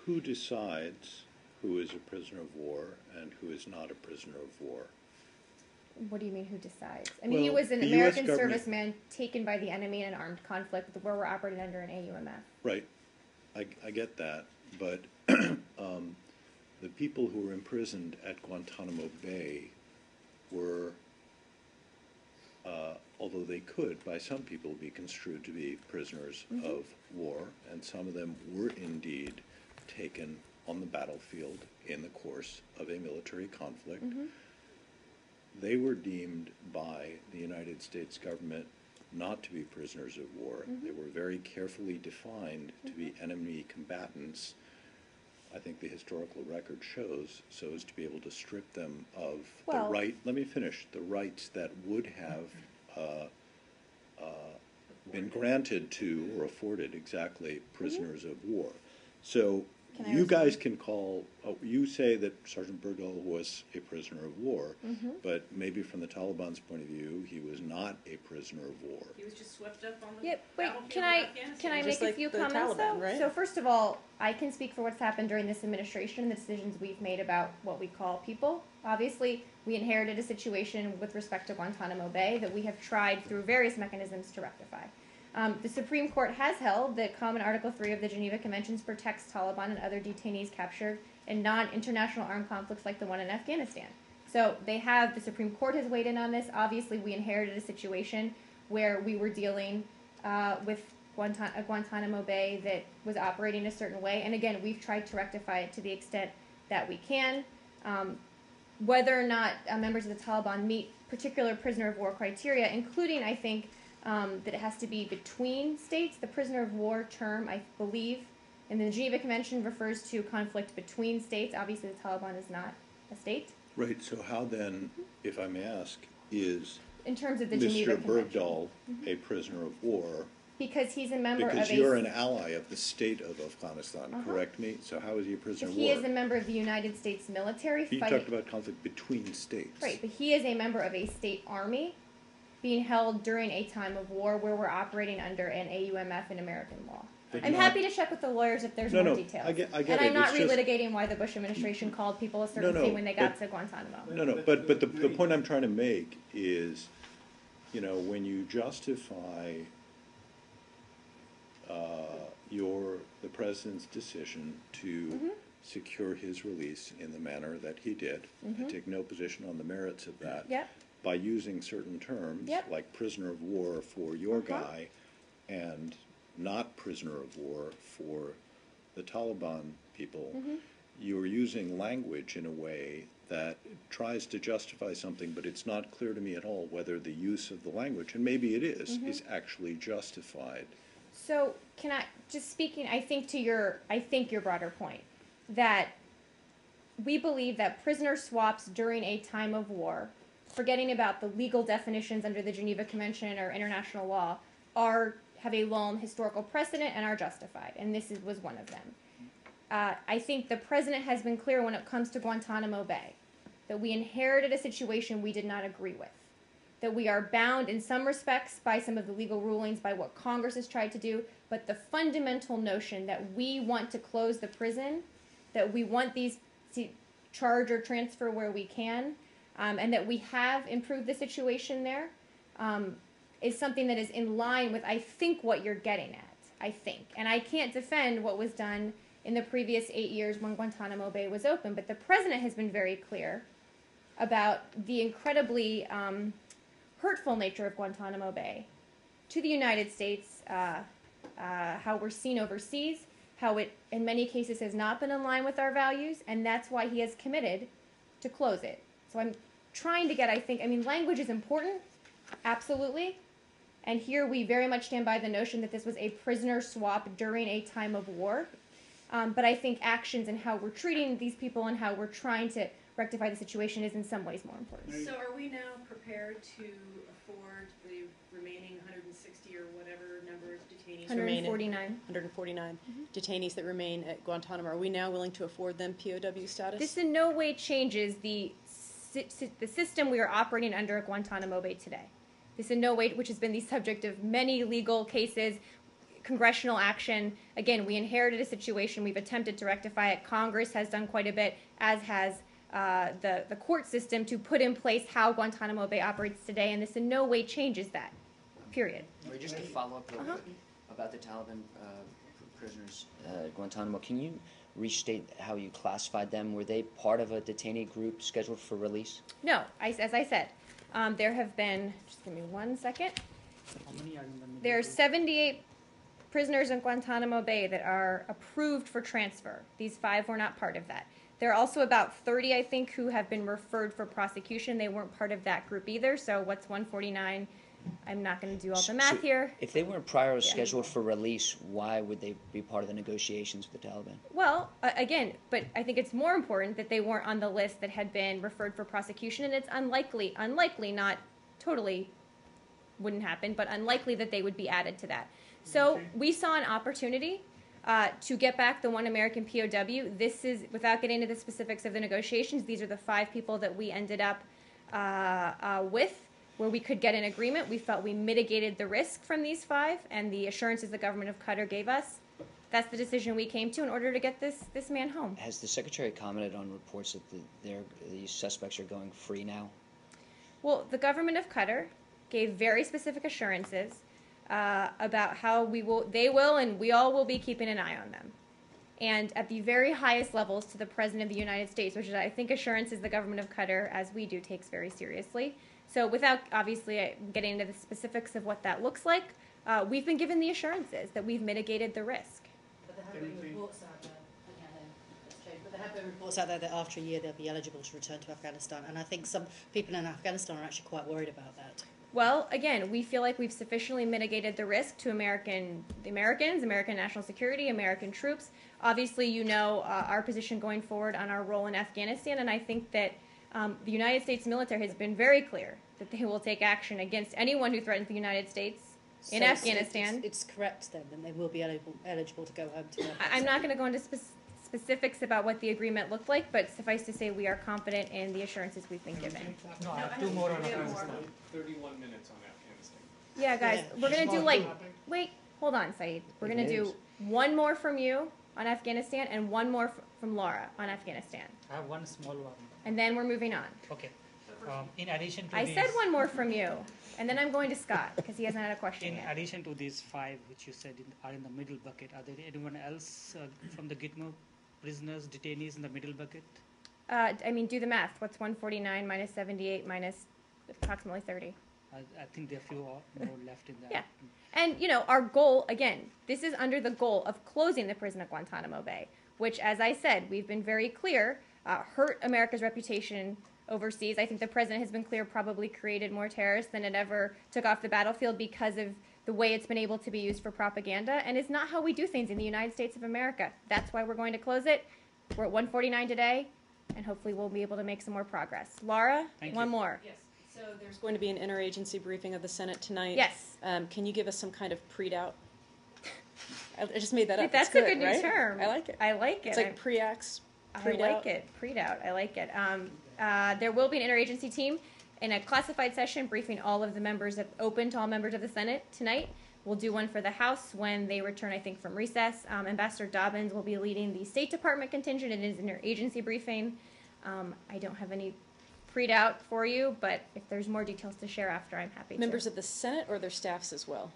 G: Who decides who is a prisoner of war and who is not a prisoner of war?
A: What do you mean, who decides? I mean,
G: Well,
A: he was an
G: the
A: American
G: US government-
A: serviceman taken by the enemy in an armed conflict where we're operating under an AUMF.
G: Right. I get that. But the people who were imprisoned at Guantanamo Bay were, although they could, by some people, be construed to be prisoners of war, and some of them were indeed taken on the battlefield in the course of a military conflict. They were deemed by the United States government not to be prisoners of war. They were very carefully defined to be enemy combatants. I think the historical record shows, so as to be able to strip them of the right, let me finish, the rights that would have been granted to or afforded exactly prisoners of war. So you guys can call, you say that Sergeant Bergdahl was a prisoner of war, but maybe from the Taliban's point of view, he was not a prisoner of war.
B: He was just swept up on the
A: Yep, wait,
B: battlefield
A: can
B: of
A: I
B: Afghanistan.
A: make a few comments
B: Taliban,
A: though?
B: right?
A: So first of all, I can speak for what's happened during this administration and the decisions we've made about what we call people. Obviously, we inherited a situation with respect to Guantanamo Bay that we have tried through various mechanisms to rectify. The Supreme Court has held that Common Article 3 of the Geneva Conventions protects Taliban and other detainees captured in non-international armed conflicts like the one in Afghanistan. So the Supreme Court has weighed in on this. Obviously, we inherited a situation where we were dealing with Guantanamo Bay that was operating a certain way. And again, we've tried to rectify it to the extent that we can. Whether or not members of the Taliban meet particular prisoner of war criteria, including, I think, that it has to be between states. The prisoner of war term, I believe, in the Geneva Convention refers to conflict between states. Obviously, the Taliban is not a state.
G: Right, so how then, if I may ask, is
A: in terms of the Geneva
G: Mr.
A: Convention.
G: Bergdahl a prisoner of war
A: Because he's a member
G: Because
A: of
G: you're
A: a...
G: an ally of the state of Afghanistan, correct me? So how is he a prisoner of
A: He
G: war?
A: is a member of the United States military
G: You
A: fighting...
G: talked about conflict between states.
A: Right, but he is a member of a state army being held during a time of war where we're operating under an AUMF and American law.
G: But
A: I'm
G: not-
A: happy to check with the lawyers if there's
G: No,
A: more
G: no,
A: details.
G: I get
A: and
G: it.
A: I'm not
G: It's just-
A: relitigating why the Bush administration called people a certain
G: No,
A: thing when they got
G: but-
A: to Guantanamo.
G: No, but the point I'm trying to make is, you know, when you justify the president's decision to secure his release in the manner that he did, I take no position on the merits of that,
A: Yep.
G: by using certain terms,
A: Yep.
G: like prisoner of war for your guy and not prisoner of war for the Taliban people, you're using language in a way that tries to justify something, but it's not clear to me at all whether the use of the language, and maybe it is actually justified.
A: So, can I just speaking? I think your broader point that we believe that prisoner swaps during a time of war, forgetting about the legal definitions under the Geneva Convention or international law, have a long historical precedent and are justified, and was one of them. I think the president has been clear when it comes to Guantanamo Bay that we inherited a situation we did not agree with, that we are bound in some respects by some of the legal rulings, by what Congress has tried to do, but the fundamental notion that we want to close the prison, that we want these to charge or transfer where we can, and that we have improved the situation there, is something that is in line with, I think, what you're getting at, I think. And I can't defend what was done in the previous 8 years when Guantanamo Bay was open, but the president has been very clear about the incredibly hurtful nature of Guantanamo Bay to the United States, how we're seen overseas, how it, in many cases, has not been in line with our values, and that's why he has committed to close it. So I'm trying to get, language is important, absolutely, and here we very much stand by the notion that this was a prisoner swap during a time of war, but I think actions and how we're treating these people and how we're trying to rectify the situation is in some ways more important.
L: So are we now prepared to afford the remaining 160 or whatever number of detainees
A: 149
B: detainees that remain at Guantanamo? Are we now willing to afford them POW status?
A: This in no way changes the system we are operating under at Guantanamo Bay today. This in no way, which has been the subject of many legal cases, congressional action. Again, we inherited a situation. We've attempted to rectify it. Congress has done quite a bit, as has the court system, to put in place how Guantanamo Bay operates today, and this in no way changes that, period.
H: Just to follow up real quick about the Taliban prisoners at Guantanamo, can you restate how you classified them? Were they part of a detainee group scheduled for release?
A: No, as I said, there have been, just give me 1 second,
F: How many are in the middle
A: there are
F: group?
A: 78 prisoners in Guantanamo Bay that are approved for transfer. These 5 were not part of that. There are also about 30, I think, who have been referred for prosecution. They weren't part of that group either, so what's 149? I'm not going to do all the math here.
H: If they weren't prior scheduled for release, why would they be part of the negotiations with the Taliban?
A: Well, again, but I think it's more important that they weren't on the list that had been referred for prosecution, and it's unlikely, not totally wouldn't happen, but unlikely that they would be added to that. So we saw an opportunity to get back the one American POW. This is, without getting into the specifics of the negotiations, these are the 5 people that we ended up with, where we could get an agreement. We felt we mitigated the risk from these 5 and the assurances the government of Qatar gave us. That's the decision we came to in order to get this man home.
H: Has the Secretary commented on reports that these suspects are going free now?
A: Well, the government of Qatar gave very specific assurances about how they will and we all will be keeping an eye on them. And at the very highest levels to the President of the United States, which is, I think, assurances the government of Qatar, as we do, takes very seriously. So without, obviously, getting into the specifics of what that looks like, we've been given the assurances that we've mitigated the risk.
D: But there have been reports out there. But there have been reports out there that after a year they'll be eligible to return to Afghanistan, and I think some people in Afghanistan are actually quite worried about that.
A: Well, again, we feel like we've sufficiently mitigated the risk to the Americans, American national security, American troops. Obviously, you know our position going forward on our role in Afghanistan, and I think that the United States military has been very clear that they will take action against anyone who threatens the United States in Afghanistan.
D: It's correct then they will be eligible to go home to their
A: I'm not going to go into specifics about what the agreement looked like, but suffice to say we are confident in the assurances we've been given.
F: No, I have two more on Afghanistan.
J: 31 minutes on Afghanistan.
A: Yeah, guys, we're going to do wait, hold on, Saeed. We're going to do one more from you on Afghanistan and one more from Laura on Afghanistan.
F: I have one small one.
A: And then we're moving on.
F: Okay. In addition to
A: I
F: these,
A: said one more from you, and then I'm going to Scott because he hasn't had a question
F: in
A: yet.
F: addition to these 5 which you said are in the middle bucket, are there anyone else from the Gitmo prisoners, detainees in the middle bucket?
A: I mean, do the math. What's 149 minus 78 minus approximately 30?
F: I think there are a few more left in that.
A: Yeah. And, our goal, again, this is under the goal of closing the prison at Guantanamo Bay, which, as I said, we've been very clear, hurt America's reputation overseas. I think the president has been clear, probably created more terrorists than it ever took off the battlefield because of the way it's been able to be used for propaganda, and it's not how we do things in the United States of America. That's why we're going to close it. We're at 149 today, and hopefully we'll be able to make some more progress. Laura, one more.
B: Yes. So there's going to be an interagency briefing of the Senate tonight.
A: Yes.
B: Can you give us some kind of pre-out? I just made that up.
A: That's
B: good,
A: a good new
B: right?
A: term.
B: I like it.
A: I like it.
B: It's like pre-acts.
A: I like it. Pre-out. I like it. There will be an interagency team in a classified session briefing all of the members, open to all members of the Senate tonight. We'll do one for the House when they return, I think, from recess. Ambassador Dobbins will be leading the State Department contingent in his interagency briefing. I don't have any pre-out for you, but if there's more details to share after, I'm happy
B: Members
A: to.
B: of the Senate or their staffs as well?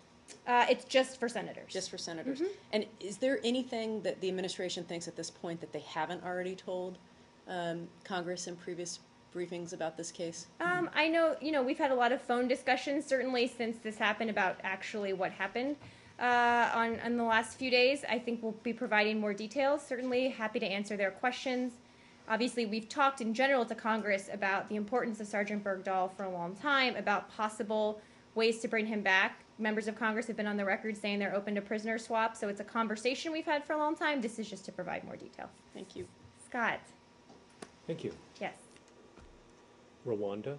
A: It's just for senators.
B: Just for senators.
A: Mm-hmm.
B: And is there anything that the administration thinks at this point that they haven't already told Congress in previous briefings about this case?
A: I know, we've had a lot of phone discussions, certainly since this happened, about actually what happened on the last few days. I think we'll be providing more details. Certainly happy to answer their questions. Obviously, we've talked in general to Congress about the importance of Sergeant Bergdahl for a long time, about possible ways to bring him back. Members of Congress have been on the record saying they're open to prisoner swap, so it's a conversation we've had for a long time. This is just to provide more detail.
B: Thank you.
A: Scott.
M: Thank you.
A: Yes.
M: Rwanda.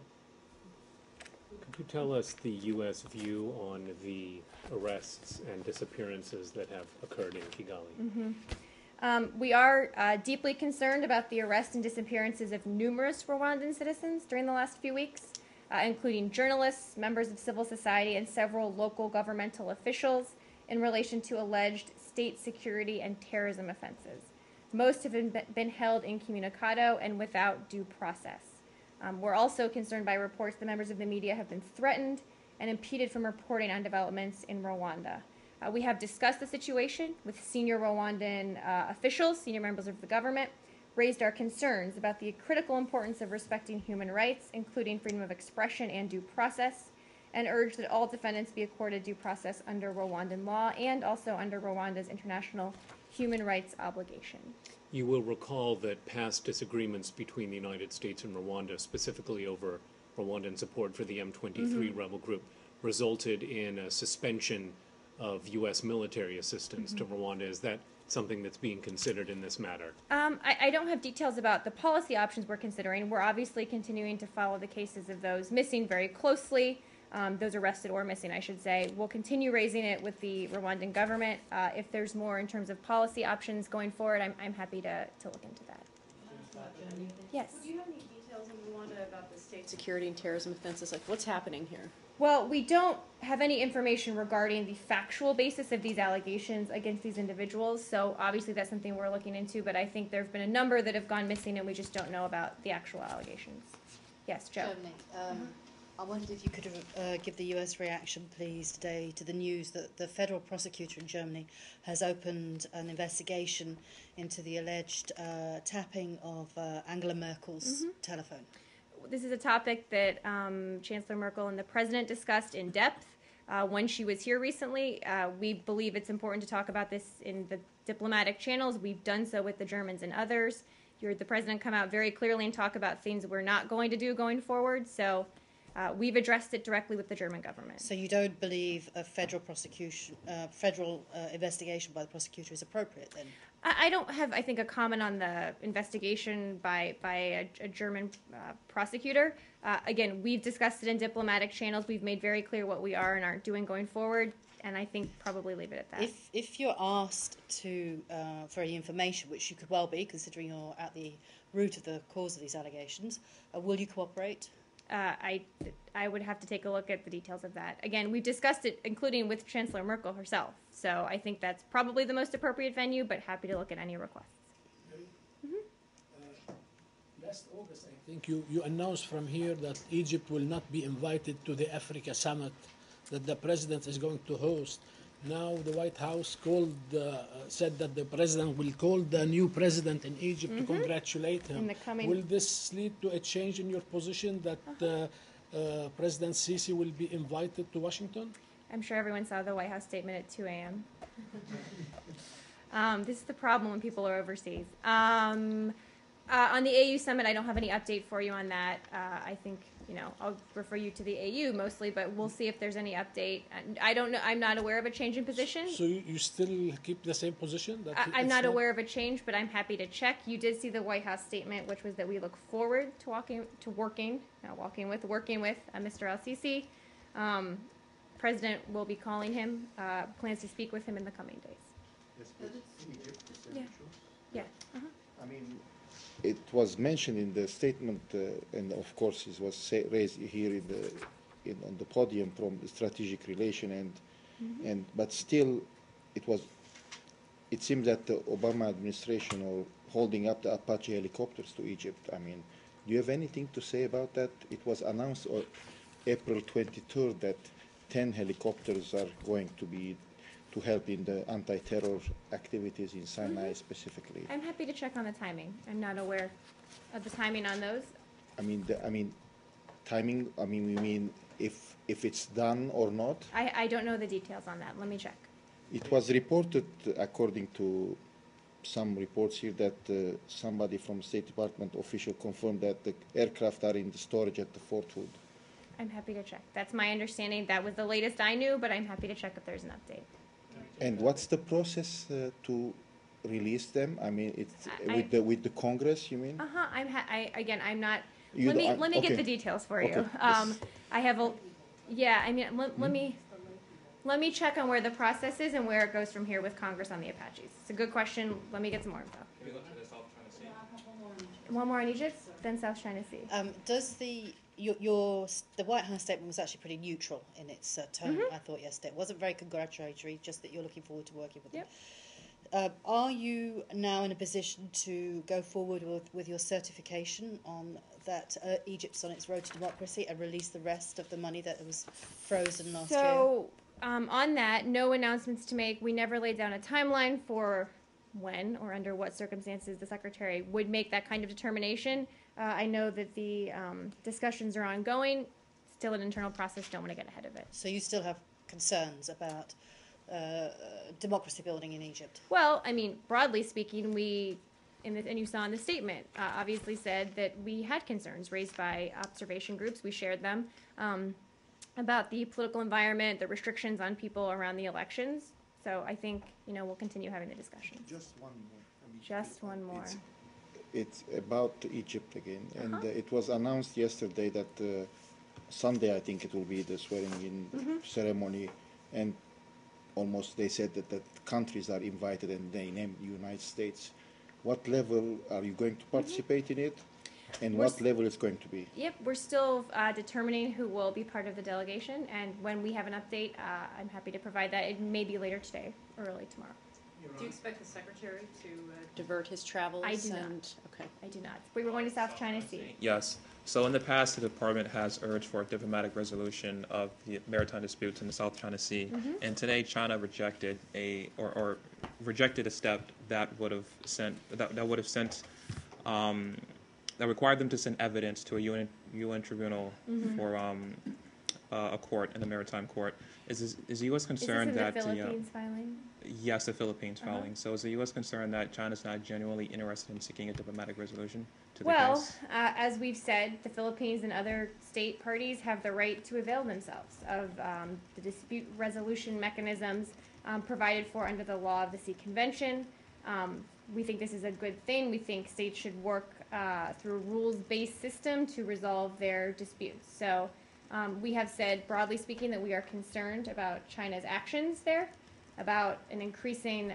M: Could you tell us the U.S. view on the arrests and disappearances that have occurred in Kigali?
A: Mm-hmm. We are deeply concerned about the arrest and disappearances of numerous Rwandan citizens during the last few weeks, including journalists, members of civil society, and several local governmental officials in relation to alleged state security and terrorism offenses. Most have been held incommunicado and without due process. We're also concerned by reports that members of the media have been threatened and impeded from reporting on developments in Rwanda. We have discussed the situation with senior Rwandan officials, senior members of the government, raised our concerns about the critical importance of respecting human rights, including freedom of expression and due process, and urged that all defendants be accorded due process under Rwandan law and also under Rwanda's international human rights obligation.
M: You will recall that past disagreements between the United States and Rwanda, specifically over Rwandan support for the M23 rebel group, resulted in a suspension of U.S. military assistance to Rwanda. Is that something that's being considered in this matter?
A: I don't have details about the policy options we're considering. We're obviously continuing to follow the cases of those missing very closely, those arrested or missing, I should say. We'll continue raising it with the Rwandan government. If there's more in terms of policy options going forward, I'm happy to look into that. Yes?
B: Do you have any details in Rwanda about the state security and terrorism offenses? Like, what's happening here?
A: Well, we don't have any information regarding the factual basis of these allegations against these individuals, so obviously that's something we're looking into, but I think there have been a number that have gone missing and we just don't know about the actual allegations. Yes, Joe?
D: Germany. I wondered if you could give the US reaction, please, today to the news that the federal prosecutor in Germany has opened an investigation into the alleged tapping of Angela Merkel's telephone.
A: This is a topic that Chancellor Merkel and the President discussed in depth when she was here recently. We believe it's important to talk about this in the diplomatic channels. We've done so with the Germans and others. You heard the President come out very clearly and talk about things we're not going to do going forward. So We've addressed it directly with the German government.
D: So you don't believe a federal prosecution, federal investigation by the prosecutor is appropriate then?
A: I don't have, I think, a comment on the investigation by a German prosecutor. Again, we've discussed it in diplomatic channels. We've made very clear what we are and aren't doing going forward, and I think probably leave it at that.
D: If you're asked to for any information, which you could well be, considering you're at the root of the cause of these allegations, will you cooperate?
A: I would have to take a look at the details of that. Again, we've discussed it, including with Chancellor Merkel herself. So I think that's probably the most appropriate venue, but happy to look at any requests.
N: Last August, I think you announced from here that Egypt will not be invited to the Africa Summit that the president is going to host. Now the White House said that the president will call the new president in Egypt to congratulate him. Will this lead to a change in your position that President Sisi will be invited to Washington?
A: I'm sure everyone saw the White House statement at 2 a.m. This is the problem when people are overseas. On the AU summit, I don't have any update for you on that. I think, I'll refer you to the AU mostly, but we'll see if there's any update. I don't know. I'm not aware of a change in position.
N: So you still keep the same position?
A: I'm not aware of a change, but I'm happy to check. You did see the White House statement, which was that we look forward to working with Mr. El-Sisi. President will be calling him, plans to speak with him in the coming days. Yeah.
E: I mean, it was mentioned in the statement, and of course it was raised here on the podium from the strategic relation, but still, it seems that the Obama administration are holding up the Apache helicopters to Egypt. I mean, do you have anything to say about that? It was announced on April 23rd that 10 helicopters are going to help in the anti-terror activities in Sinai specifically.
A: I'm happy to check on the timing. I'm not aware of the timing on those.
E: Timing. We mean if it's done or not.
A: I don't know the details on that. Let me check.
E: It was reported, according to some reports here, that somebody from State Department official confirmed that the aircraft are in the storage at the Fort Hood.
A: I'm happy to check. That's my understanding. That was the latest I knew, but I'm happy to check if there's an update.
E: And what's the process to release them? I mean, it's with the Congress, you mean?
A: I'm not.
E: You
A: let me get the details for you.
E: Yes.
A: I have a. Yeah, I mean, let me check on where the process is and where it goes from here with Congress on the Apaches. It's a good question. Let me get some more info.
J: Can we look to the South China Sea?
A: One more on Egypt, then South China Sea.
D: Does the White House statement was actually pretty neutral in its tone, I thought, yesterday. It wasn't very congratulatory, just that you're looking forward to working with them. Are you now in a position to go forward with your certification on that Egypt's on its road to democracy and release the rest of the money that was frozen last year?
A: So, on that, no announcements to make. We never laid down a timeline for when or under what circumstances the Secretary would make that kind of determination. I know that the discussions are ongoing. Still an internal process. Don't want to get ahead of it.
D: So you still have concerns about democracy building in Egypt?
A: Well, I mean, broadly speaking, and you saw in the statement, obviously said that we had concerns raised by observation groups. We shared them about the political environment, the restrictions on people around the elections. So I think, we'll continue having the discussion.
E: Just one more.
A: Just one more.
E: It's about Egypt again, and it was announced yesterday that Sunday, I think it will be the swearing-in ceremony, and almost they said that countries are invited, and they named the United States. What level are you going to participate in it, and what level it's going to be?
A: Yep, we're still determining who will be part of the delegation, and when we have an update, I'm happy to provide that. It may be later today or early tomorrow.
L: Do you expect the Secretary to divert his travels?
A: I do not.
L: Okay.
A: I do not. We were going to South China Sea.
O: Yes. So in the past, the department has urged for a diplomatic resolution of the maritime disputes in the South China Sea, and today China rejected rejected a step that would have sent that required them to send evidence to a UN tribunal a court, in the maritime court. Is the U.S.
A: Is
O: concerned
A: this in
O: that
A: the Philippines filing?
O: Yes, the Philippines filing. So is the U.S. concerned that China's not genuinely interested in seeking a diplomatic resolution to the case?
A: As we've said, the Philippines and other state parties have the right to avail themselves of the dispute resolution mechanisms provided for under the law of the Sea Convention. We think this is a good thing. We think states should work through a rules-based system to resolve their disputes. So we have said, broadly speaking, that we are concerned about China's actions there, about an increasing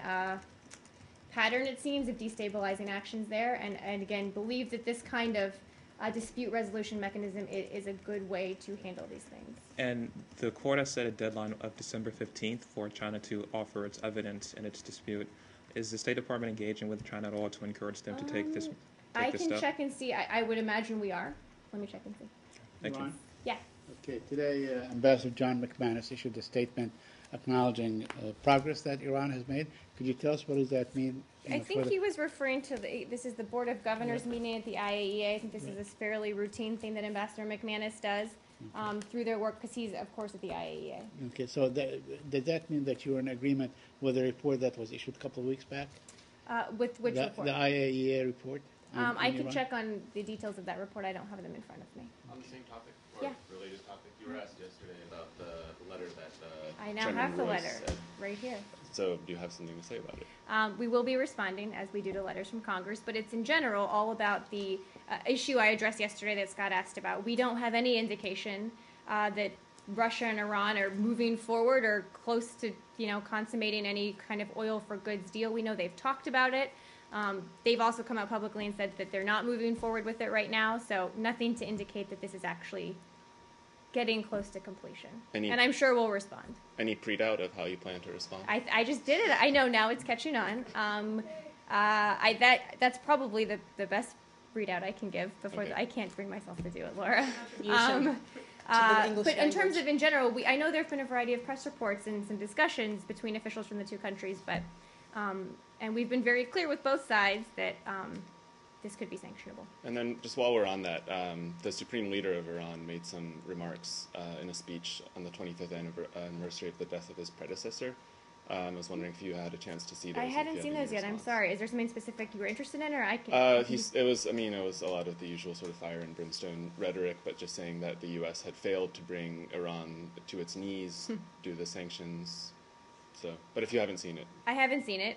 A: pattern, it seems, of destabilizing actions there, and again, believe that this kind of dispute resolution mechanism is a good way to handle these things.
O: And the court has set a deadline of December 15th for China to offer its evidence in its dispute. Is the State Department engaging with China at all to encourage them to take this step?
A: I can check and see. I would imagine we are. Let me check and see.
O: Thank you.
A: Yeah.
C: Okay, today Ambassador John McManus issued a statement acknowledging progress that Iran has made. Could you tell us what does that mean?
A: I think he was referring to this is the Board of Governors meeting at the IAEA. I think this is a fairly routine thing that Ambassador McManus does through their work, because he's, of course, at the IAEA.
C: Okay, so does that mean that you're in agreement with the report that was issued a couple of weeks back?
A: With which report?
C: The IAEA report?
A: I can check on the details of that report. I don't have them in front of me.
J: On the same topic, or
A: Yeah.
J: related topic, you were asked yesterday about the letter that
A: I now
J: Chairman
A: have the
J: Royce
A: letter
J: said.
A: right here.
J: So do you have something to say about it?
A: We will be responding, as we do to letters from Congress, but it's in general all about the issue I addressed yesterday that Scott asked about. We don't have any indication that Russia and Iran are moving forward or close to, consummating any kind of oil for goods deal. We know they've talked about it. They've also come out publicly and said that they're not moving forward with it right now, so nothing to indicate that this is actually getting close to completion. And I'm sure we'll respond.
J: Any pre-doubt of how you plan to respond?
A: I just did it. I know now it's catching on. That's probably the best readout I can give before I can't bring myself to do it, Laura. But in terms of in general, I know there have been a variety of press reports and some discussions between officials from the two countries, but and we've been very clear with both sides that this could be sanctionable.
J: And then just while we're on that, the Supreme Leader of Iran made some remarks in a speech on the 25th anniversary of the death of his predecessor. I was wondering if you had a chance to see those.
A: I hadn't seen those yet. I'm sorry. Is there something specific you were interested in, or I can?
J: It was a lot of the usual sort of fire and brimstone rhetoric, but just saying that the U.S. had failed to bring Iran to its knees due to the sanctions. So, but if you haven't seen it,
A: I haven't seen it.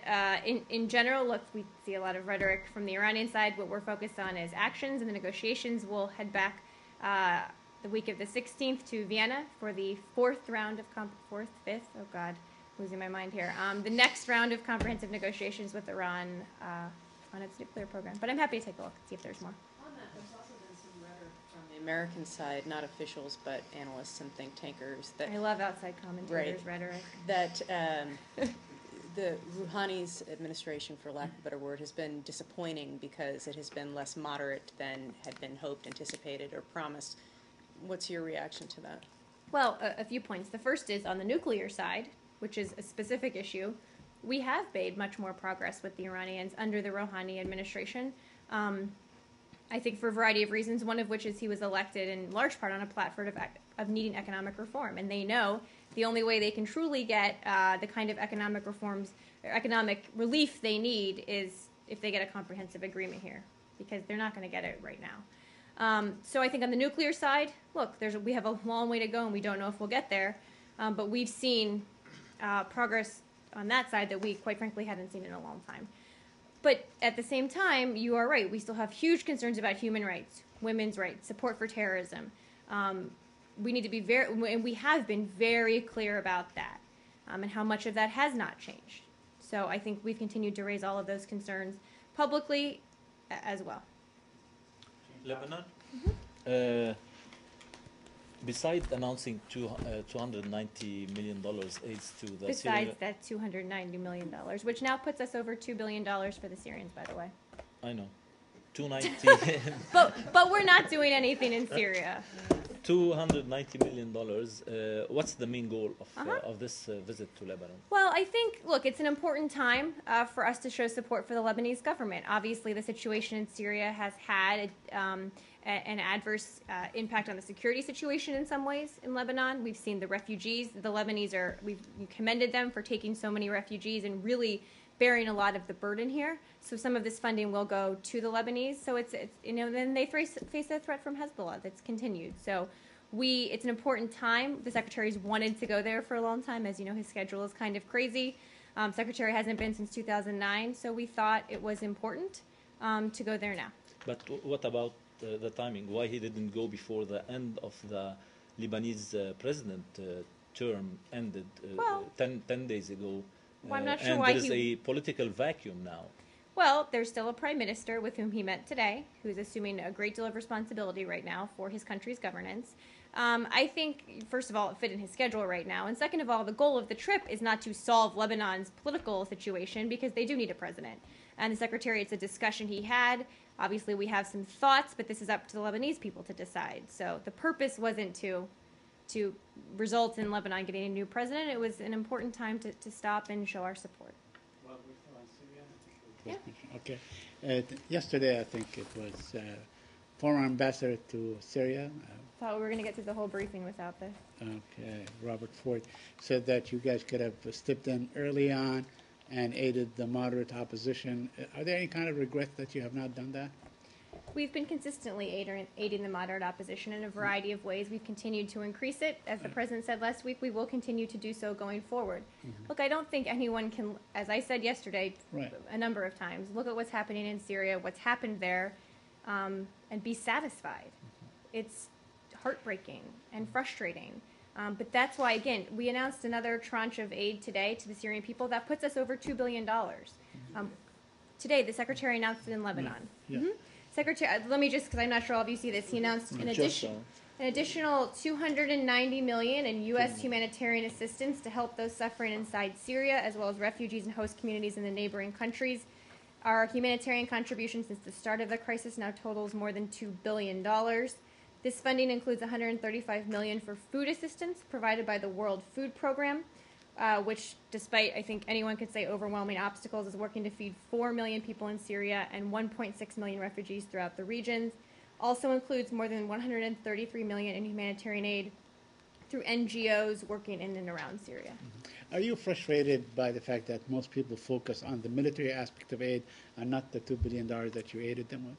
A: In general, look, we see a lot of rhetoric from the Iranian side. What we're focused on is actions, and the negotiations will head back the week of the 16th to Vienna for the fifth? Oh God. Losing my mind here. The next round of comprehensive negotiations with Iran on its nuclear program. But I'm happy to take a look and see if there's more.
B: On that, there's also been some rhetoric from the American side, not officials, but analysts and think tankers. That
A: I love outside commentators' rhetoric.
B: That the Rouhani's administration, for lack of a better word, has been disappointing because it has been less moderate than had been hoped, anticipated, or promised. What's your reaction to that?
A: Well, a few points. The first is on the nuclear side, which is a specific issue. We have made much more progress with the Iranians under the Rouhani administration. I think for a variety of reasons, one of which is he was elected in large part on a platform of needing economic reform. And they know the only way they can truly get the kind of economic reforms, or economic relief they need is if they get a comprehensive agreement here, because they're not going to get it right now. So I think on the nuclear side, look, we have a long way to go, and we don't know if we'll get there. But we've seen progress on that side that we, quite frankly, hadn't seen in a long time. But at the same time, you are right. We still have huge concerns about human rights, women's rights, support for terrorism. We need to be and we have been very clear about that, and how much of that has not changed. So I think we've continued to raise all of those concerns publicly as well.
K: Lebanon? Besides announcing $290 million aids to the
A: Besides that $290 million, which now puts us over $2 billion for the Syrians, by the way.
K: I know. 290.
A: but we're not doing anything in Syria.
K: $290 million. What's the main goal of this visit to Lebanon?
A: Well, I think, look, it's an important time for us to show support for the Lebanese government. Obviously, the situation in Syria has had an adverse impact on the security situation in some ways in Lebanon. We've seen the refugees. The Lebanese we've commended them for taking so many refugees and really bearing a lot of the burden here. So some of this funding will go to the Lebanese. So it's then they face a threat from Hezbollah that's continued. So it's an important time. The secretary's wanted to go there for a long time. As you know, his schedule is kind of crazy. Secretary hasn't been since 2009, so we thought it was important to go there now.
K: But what about the timing? Why he didn't go before the end of the Lebanese president term ended 10 days ago?
A: Well, I'm not sure
K: and
A: why
K: there is a political vacuum now.
A: Well, there's still a prime minister with whom he met today, who's assuming a great deal of responsibility right now for his country's governance. I think, first of all, it fit in his schedule right now. And second of all, the goal of the trip is not to solve Lebanon's political situation because they do need a president. And the secretary, it's a discussion he had. Obviously, we have some thoughts, but this is up to the Lebanese people to decide. So the purpose wasn't to result in Lebanon getting a new president. It was an important time to stop and show our support.
C: Well, we're still on Syria.
A: Yeah.
C: Okay. Yesterday, I think it was former ambassador to Syria.
A: Thought we were going to get through the whole briefing without this.
C: Okay. Robert Ford said that you guys could have stepped in early on and aided the moderate opposition. Are there any kind of regret that you have not done that?
A: We've been consistently aiding the moderate opposition in a variety of ways. We've continued to increase it. As the president said last week, we will continue to do so going forward. Look, I don't think anyone can, as I said yesterday a number of times, look at what's happening in Syria, what's happened there, and be satisfied. It's heartbreaking and frustrating. But that's why, again, we announced another tranche of aid today to the Syrian people. That puts us over $2 billion. Today, the secretary announced it in Lebanon. Secretary, let me just, because I'm not sure all of you see this, he announced an additional $290 million in U.S. humanitarian assistance to help those suffering inside Syria, as well as refugees and host communities in the neighboring countries. Our humanitarian contribution since the start of the crisis now totals more than $2 billion. This funding includes $135 million for food assistance provided by the World Food Program, which, despite, I think anyone could say, overwhelming obstacles, is working to feed 4 million people in Syria and 1.6 million refugees throughout the regions. Also includes more than $133 million in humanitarian aid through NGOs working in and around Syria.
C: Are you frustrated by the fact that most people focus on the military aspect of aid and not the $2 billion that you aided them with?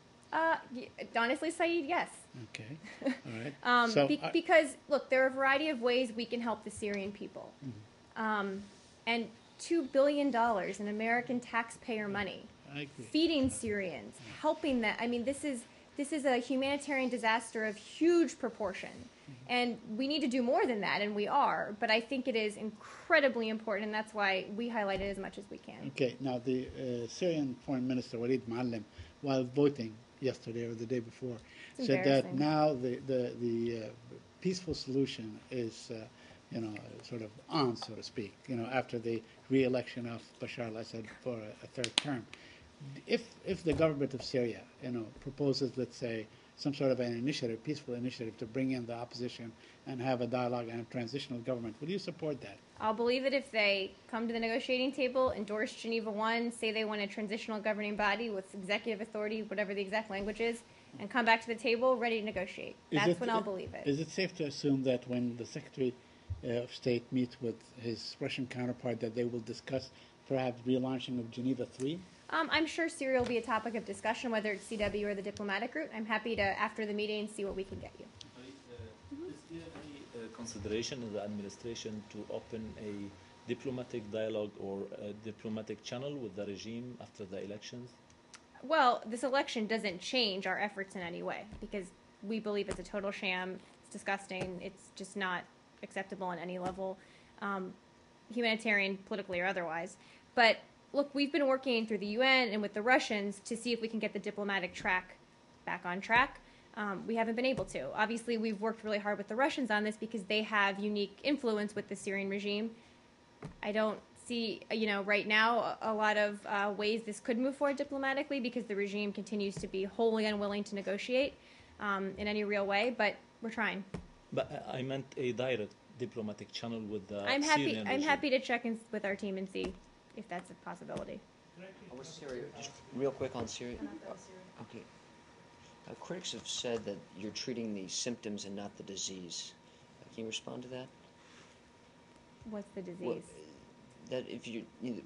A: Honestly, Saeed, yes.
C: Okay. All right.
A: Because, look, there are a variety of ways we can help the Syrian people. And $2 billion in American taxpayer money, feeding Syrians, helping them. I mean, this is a humanitarian disaster of huge proportion. And we need to do more than that, and we are. But I think it is incredibly important, and that's why we highlight it as much as we can.
C: Okay. Now, the Syrian Foreign Minister, Walid Muallim, while voting yesterday or the day before, said that now the peaceful solution is, sort of on, so to speak, after the re-election of Bashar al-Assad for a third term. If the government of Syria, proposes, let's say, some sort of an initiative, peaceful initiative, to bring in the opposition and have a dialogue and a transitional government, will you support that?
A: I'll believe it if they come to the negotiating table, endorse Geneva I, say they want a transitional governing body with executive authority, whatever the exact language is, and come back to the table ready to negotiate. That's when I'll believe it.
C: Is it safe to assume that when the Secretary of State meets with his Russian counterpart that they will discuss perhaps relaunching of Geneva III?
A: I'm sure Syria will be a topic of discussion, whether it's CW or the diplomatic route. I'm happy to, after the meeting, see what we can get you.
K: Is there any consideration in the administration to open a diplomatic dialogue or a diplomatic channel with the regime after the elections?
A: Well, this election doesn't change our efforts in any way because we believe it's a total sham. It's disgusting. It's just not acceptable on any level, humanitarian, politically, or otherwise. But look, we've been working through the UN and with the Russians to see if we can get the diplomatic track back on track. We haven't been able to. Obviously, we've worked really hard with the Russians on this because they have unique influence with the Syrian regime. I don't see, right now a lot of ways this could move forward diplomatically because the regime continues to be wholly unwilling to negotiate in any real way, but we're trying.
K: But I meant a direct diplomatic channel with the
A: I'm happy.
K: Syrian
A: I'm
K: regime.
A: happy to check in with our team and see if that's a possibility.
H: With Syria, just real quick on Syria. Okay. Critics have said that you're treating the symptoms and not the disease. Can you respond to that?
A: What's the disease?
H: Well, that if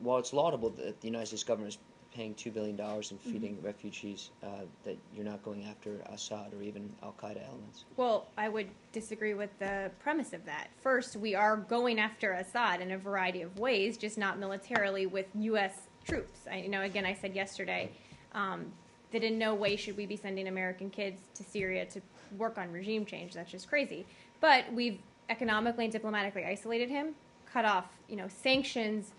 H: while it's laudable that the United States government is paying $2 billion and feeding refugees, that you're not going after Assad or even Al-Qaeda elements.
A: Well, I would disagree with the premise of that. First, we are going after Assad in a variety of ways, just not militarily with U.S. troops. Again, I said yesterday that in no way should we be sending American kids to Syria to work on regime change. That's just crazy. But we've economically and diplomatically isolated him, cut off, sanctions,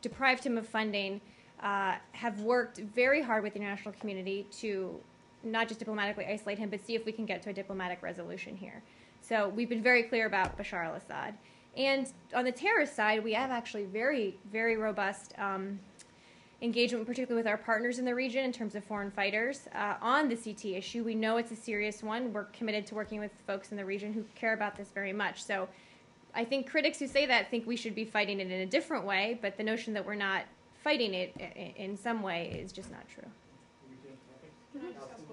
A: deprived him of funding, have worked very hard with the international community to not just diplomatically isolate him, but see if we can get to a diplomatic resolution here. So we've been very clear about Bashar al-Assad. And on the terrorist side, we have actually very, very robust engagement, particularly with our partners in the region in terms of foreign fighters. On the CT issue, we know it's a serious one. We're committed to working with folks in the region who care about this very much. So I think critics who say that think we should be fighting it in a different way, but the notion that we're not fighting it in some way is just not true.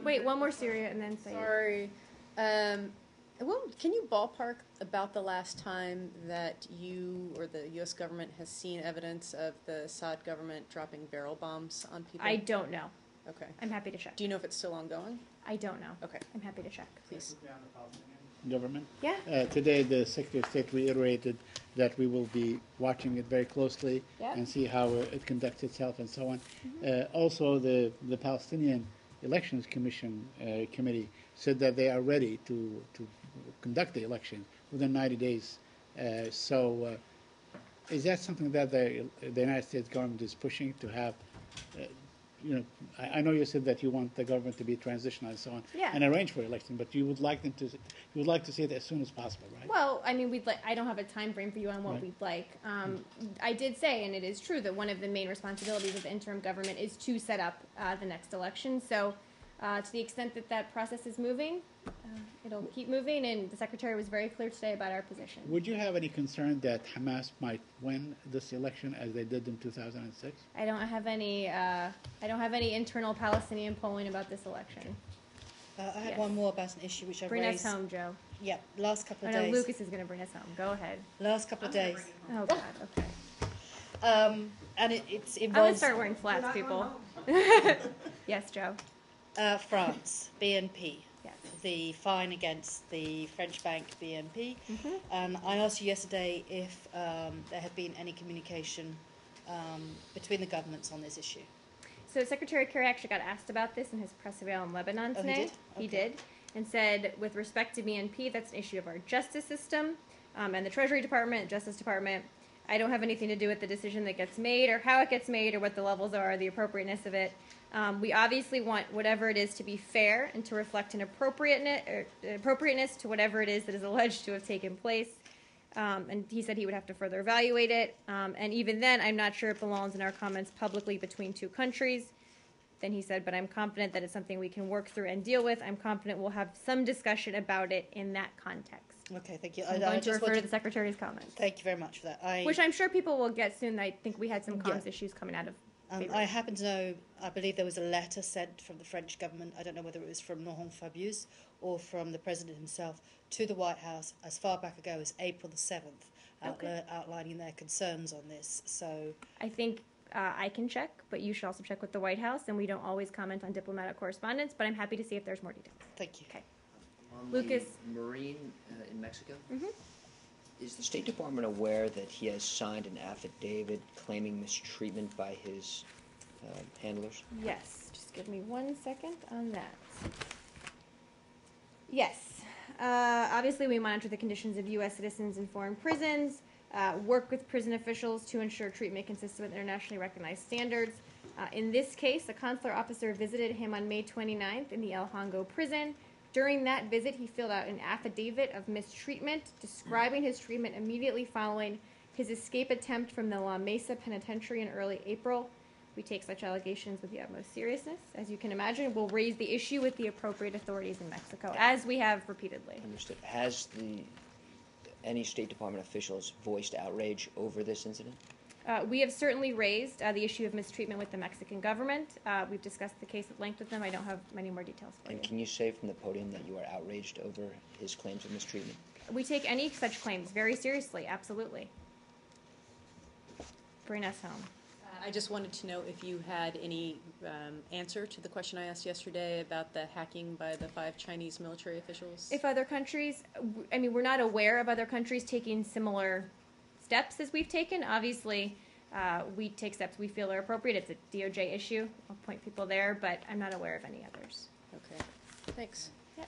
A: Wait, one more Syria and then say.
B: Sorry. Can you ballpark about the last time that you or the U.S. government has seen evidence of the Assad government dropping barrel bombs on people?
A: I don't know.
B: Okay.
A: I'm happy to check.
B: Do you know if it's still ongoing?
A: I don't know.
B: Okay.
A: I'm happy to check.
B: Please.
C: Government?
A: Yeah.
C: Today, the Secretary of State reiterated that we will be watching it very closely and see how it conducts itself and so on. Also, the Palestinian Elections Commission committee said that they are ready to conduct the election within 90 days. Is that something that the United States government is pushing to have? I know you said that you want the government to be transitional and so on, and arrange for election, but you would like to see it as soon as possible, right?
A: Well, I mean, I don't have a time frame for you on what we'd like. I did say, and it is true, that one of the main responsibilities of the interim government is to set up the next election. So, to the extent that that process is moving, it'll keep moving. And the Secretary was very clear today about our position.
C: Would you have any concern that Hamas might win this election as they did in 2006?
A: I don't have any internal Palestinian polling about this election.
D: I had one more about an issue which I
A: bring
D: raised.
A: Bring us home, Joe.
D: Yeah, last couple of
A: days.
D: days.
A: Lucas is going to bring us home. Go ahead.
D: Last couple of days.
A: Oh, God, okay.
D: And it involves...
A: I'm going to start wearing flats, people. Yes, Joe.
D: France, BNP.
A: Yes.
D: The fine against the French bank BNP. And I asked you yesterday if there had been any communication between the governments on this issue.
A: So Secretary Kerry actually got asked about this in his press avail in Lebanon today.
D: Oh, he did?
A: He did, and said, with respect to BNP, that's an issue of our justice system and the Treasury Department, Justice Department. I don't have anything to do with the decision that gets made or how it gets made or what the levels are, the appropriateness of it. We obviously want whatever it is to be fair and to reflect an appropriateness to whatever it is that is alleged to have taken place. And he said he would have to further evaluate it. And even then, I'm not sure it belongs in our comments publicly between two countries. Then he said, but I'm confident that it's something we can work through and deal with. I'm confident we'll have some discussion about it in that context.
D: Okay, thank you.
A: So I'm going to refer to the Secretary's comments.
D: Thank you very much for that.
A: Which I'm sure people will get soon. I think we had some comms issues coming out of
D: I happen to know, I believe there was a letter sent from the French government, I don't know whether it was from Laurent Fabius or from the President himself, to the White House as far back ago as April the 7th, outlining their concerns on this. So
A: I think I can check, but you should also check with the White House, and we don't always comment on diplomatic correspondence, but I'm happy to see if there's more details.
D: Thank you.
A: Okay.
H: On
A: Lucas.
H: The Marine in Mexico? Is the State Department aware that he has signed an affidavit claiming mistreatment by his handlers?
A: Yes. Just give me 1 second on that. Yes. Obviously, we monitor the conditions of U.S. citizens in foreign prisons, work with prison officials to ensure treatment consistent with internationally recognized standards. In this case, a consular officer visited him on May 29th in the El Hongo prison. During that visit, he filled out an affidavit of mistreatment, describing his treatment immediately following his escape attempt from the La Mesa Penitentiary in early April. We take such allegations with the utmost seriousness. As you can imagine, we'll raise the issue with the appropriate authorities in Mexico, as we have repeatedly.
H: Understood. Has any State Department officials voiced outrage over this incident?
A: We have certainly raised the issue of mistreatment with the Mexican government. We've discussed the case at length with them. I don't have many more details for you.
H: And can you say from the podium that you are outraged over his claims of mistreatment?
A: We take any such claims very seriously, absolutely. Bring us home.
B: I just wanted to know if you had any answer to the question I asked yesterday about the hacking by the 5 Chinese military officials.
A: If other countries, I mean, we're not aware of other countries taking similar steps as we've taken. Obviously, we take steps we feel are appropriate. It's a DOJ issue. I'll point people there, but I'm not aware of any others.
B: Okay. Thanks.
A: Yeah.